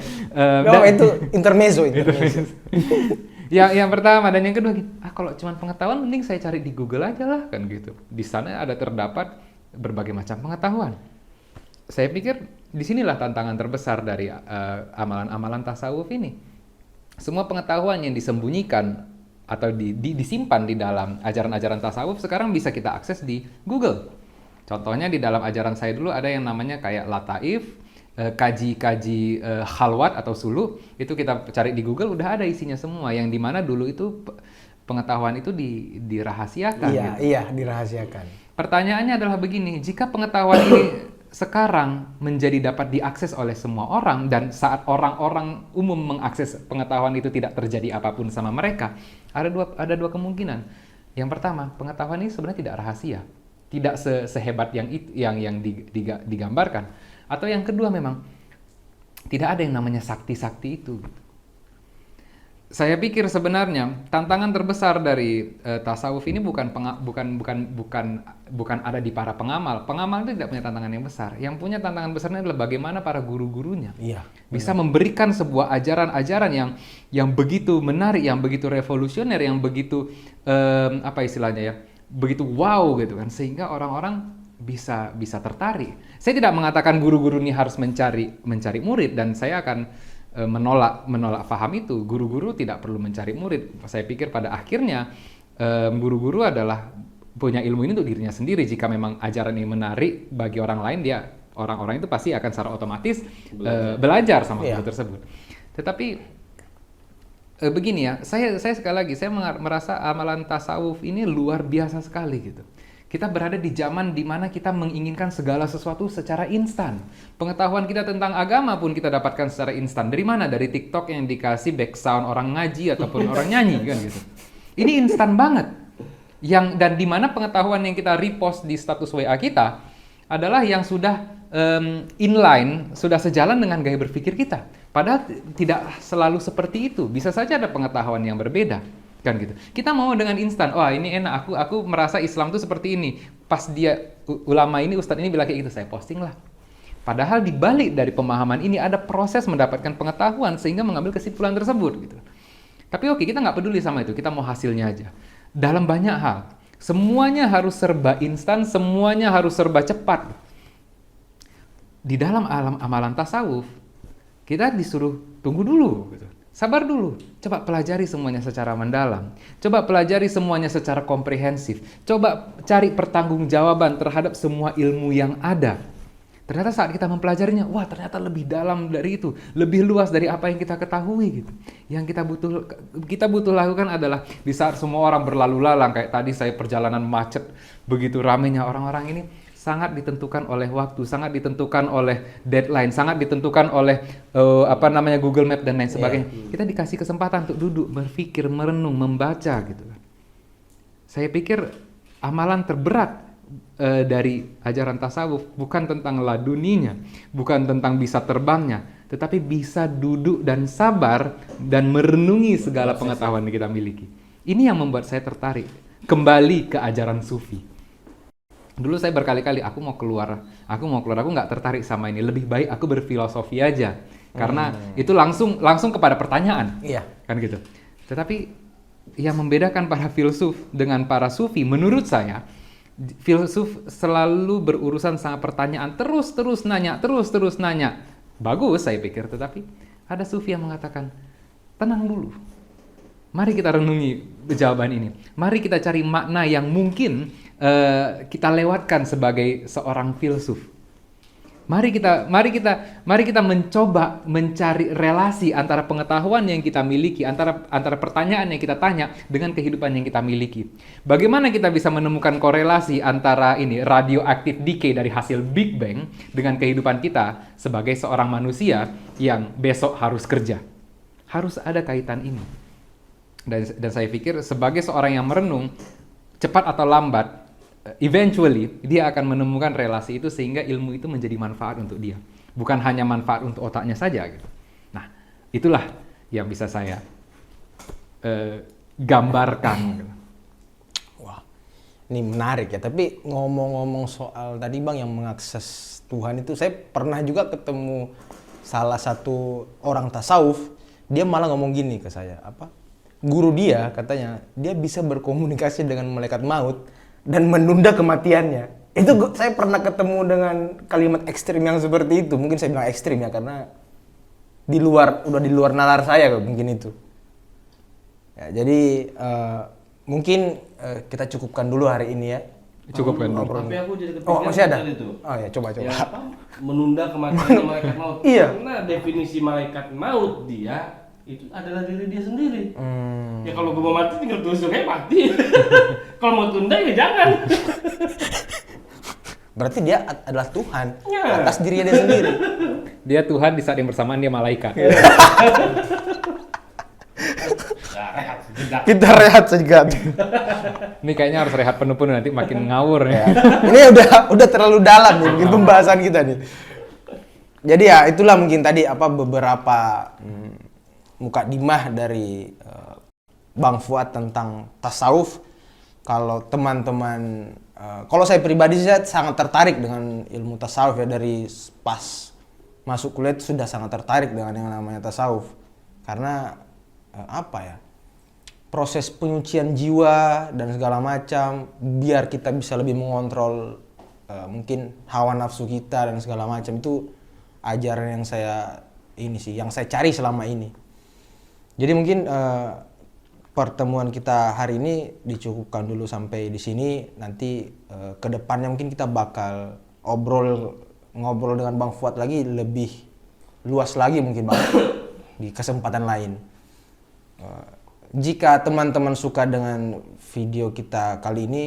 Itu intermezzo. Ya, yang pertama dan yang kedua, kalau cuma pengetahuan mending saya cari di Google aja lah kan gitu. Di sana ada terdapat berbagai macam pengetahuan. Saya pikir disinilah tantangan terbesar dari amalan-amalan tasawuf ini. Semua pengetahuan yang disembunyikan atau disimpan di dalam ajaran-ajaran tasawuf sekarang bisa kita akses di Google. Contohnya di dalam ajaran saya dulu ada yang namanya kayak lataif, kaji-kaji khalwat atau suluh, itu kita cari di Google udah ada isinya semua, yang dimana dulu itu pengetahuan itu dirahasiakan. Iya, gitu. Iya, dirahasiakan. Pertanyaannya adalah begini, jika pengetahuan ini sekarang menjadi dapat diakses oleh semua orang, dan saat orang-orang umum mengakses pengetahuan itu tidak terjadi apapun sama mereka, ada dua kemungkinan. Yang pertama, pengetahuan ini sebenarnya tidak rahasia, tidak sehebat yang digambarkan. Atau yang kedua, memang tidak ada yang namanya sakti-sakti itu. saya pikir sebenarnya tantangan terbesar dari tasawuf ini bukan ada di para pengamal. Pengamal itu tidak punya tantangan yang besar. Yang punya tantangan besarnya adalah bagaimana para guru-gurunya bisa memberikan sebuah ajaran-ajaran yang begitu menarik, yang begitu revolusioner, yang begitu apa istilahnya ya, begitu wow gitu kan, sehingga orang-orang bisa tertarik. Saya tidak mengatakan guru-guru ini harus mencari murid, dan saya akan menolak paham itu. Guru-guru tidak perlu mencari murid. Saya pikir pada akhirnya guru-guru adalah punya ilmu ini untuk dirinya sendiri. Jika memang ajaran ini menarik bagi orang lain, orang-orang itu pasti akan secara otomatis belajar sama guru tersebut. Tetapi begini ya, saya sekali lagi saya merasa amalan tasawuf ini luar biasa sekali gitu. Kita berada di zaman di mana kita menginginkan segala sesuatu secara instan. Pengetahuan kita tentang agama pun kita dapatkan secara instan. Dari mana? Dari TikTok yang dikasih background orang ngaji ataupun orang nyanyi kan gitu. Ini instan banget. Dan di mana pengetahuan yang kita repost di status WA kita adalah yang sudah inline, sudah sejalan dengan gaya berpikir kita. Padahal tidak selalu seperti itu. Bisa saja ada pengetahuan yang berbeda. Kan gitu. Kita mau dengan instan. Wah, ini enak. Aku merasa Islam tuh seperti ini. Pas dia ulama ini, ustadz ini bilang kayak gitu, saya posting lah. Padahal di balik dari pemahaman ini ada proses mendapatkan pengetahuan sehingga mengambil kesimpulan tersebut gitu. Tapi oke, kita nggak peduli sama itu. Kita mau hasilnya aja. Dalam banyak hal, semuanya harus serba instan, semuanya harus serba cepat. Di dalam alam amalan tasawuf, kita disuruh tunggu dulu gitu. Sabar dulu, coba pelajari semuanya secara mendalam. Coba pelajari semuanya secara komprehensif. Coba cari pertanggungjawaban terhadap semua ilmu yang ada. Ternyata saat kita mempelajarinya, wah ternyata lebih dalam dari itu. Lebih luas dari apa yang kita ketahui gitu. Yang kita butuh lakukan adalah di saat semua orang berlalu lalang. Kayak tadi saya perjalanan macet, begitu ramainya orang-orang ini. Sangat ditentukan oleh waktu, sangat ditentukan oleh deadline, sangat ditentukan oleh Google Map dan lain sebagainya. Kita dikasih kesempatan untuk duduk, berpikir, merenung, membaca gitu. Saya pikir amalan terberat dari ajaran tasawuf bukan tentang laduninya, bukan tentang bisa terbangnya, tetapi bisa duduk dan sabar dan merenungi segala pengetahuan yang kita miliki. Ini yang membuat saya tertarik kembali ke ajaran sufi. Dulu saya berkali-kali, aku mau keluar, aku nggak tertarik sama ini, lebih baik aku berfilosofi aja, karena itu langsung kepada pertanyaan, kan gitu. Tetapi yang membedakan para filsuf dengan para sufi, menurut saya, filsuf selalu berurusan sama pertanyaan, terus nanya, bagus saya pikir, tetapi ada sufi yang mengatakan, tenang dulu. Mari kita renungi jawaban ini. Mari kita cari makna yang mungkin kita lewatkan sebagai seorang filsuf. Mari kita mencoba mencari relasi antara pengetahuan yang kita miliki, antara pertanyaan yang kita tanya dengan kehidupan yang kita miliki. Bagaimana kita bisa menemukan korelasi antara ini radioactive decay dari hasil Big Bang dengan kehidupan kita sebagai seorang manusia yang besok harus kerja. Harus ada kaitan ini. Dan saya pikir sebagai seorang yang merenung, cepat atau lambat, eventually dia akan menemukan relasi itu sehingga ilmu itu menjadi manfaat untuk dia. Bukan hanya manfaat untuk otaknya saja gitu. Nah, itulah yang bisa saya gambarkan. Wah, ini menarik ya. Tapi ngomong-ngomong soal tadi Bang yang mengakses Tuhan itu, saya pernah juga ketemu salah satu orang tasawuf, dia malah ngomong gini ke saya, guru dia katanya dia bisa berkomunikasi dengan malaikat maut dan menunda kematiannya. Itu saya pernah ketemu dengan kalimat ekstrim yang seperti itu. Mungkin saya bilang ekstrim ya karena udah di luar nalar saya mungkin itu. Ya, jadi mungkin kita cukupkan dulu hari ini ya. Cukupkan dulu. Tapi aku jadi kepikiran masih ada? itu. Oh ya, coba. Ya, menunda kematian malaikat maut. Iya. Karena definisi malaikat maut dia itu adalah diri dia sendiri. Ya kalau gue mau mati tinggal tusuk aja mati. Kalau mau tunda ya jangan. Berarti dia adalah Tuhan atas dirinya dia sendiri. Dia Tuhan di saat yang bersamaan dia malaikat. Kita rehat sejenak. Ini kayaknya harus rehat penuh-penuh nanti makin ngawur ya. Ini udah terlalu dalam nih mungkin pembahasan kita nih. Jadi ya itulah mungkin tadi beberapa mukadimah dari Bang Fuad tentang tasawuf. Kalau teman-teman, kalau saya pribadi saya sangat tertarik dengan ilmu tasawuf ya, dari pas masuk kuliah sudah sangat tertarik dengan yang namanya tasawuf. Karena apa ya, proses penyucian jiwa dan segala macam, biar kita bisa lebih mengontrol mungkin hawa nafsu kita dan segala macam, itu ajaran yang yang saya cari selama ini. Jadi mungkin pertemuan kita hari ini dicukupkan dulu sampai di sini. Nanti kedepannya mungkin kita bakal ngobrol dengan Bang Fuad lagi lebih luas lagi mungkin Bang di kesempatan lain. Jika teman-teman suka dengan video kita kali ini,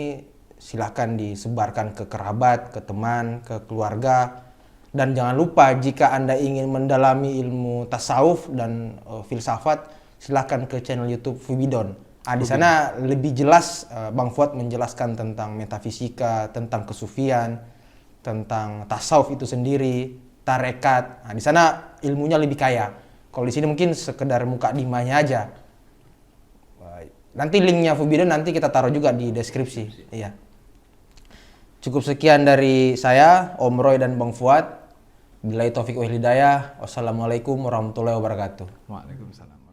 silahkan disebarkan ke kerabat, ke teman, ke keluarga. Dan jangan lupa jika Anda ingin mendalami ilmu tasawuf dan filsafat, silahkan ke channel YouTube Fubidon. Di sana lebih jelas Bang Fuad menjelaskan tentang metafisika, tentang kesufian, tentang tasawuf itu sendiri, tarekat. Di sana ilmunya lebih kaya. Kalau di sini mungkin sekedar mukadimahnya aja. Nanti linknya Fubidon nanti kita taruh juga di deskripsi. Iya. Cukup sekian dari saya, Om Roy dan Bang Fuad. Billahi taufiq wal hidayah. Wassalamualaikum warahmatullahi wabarakatuh. Waalaikumsalam.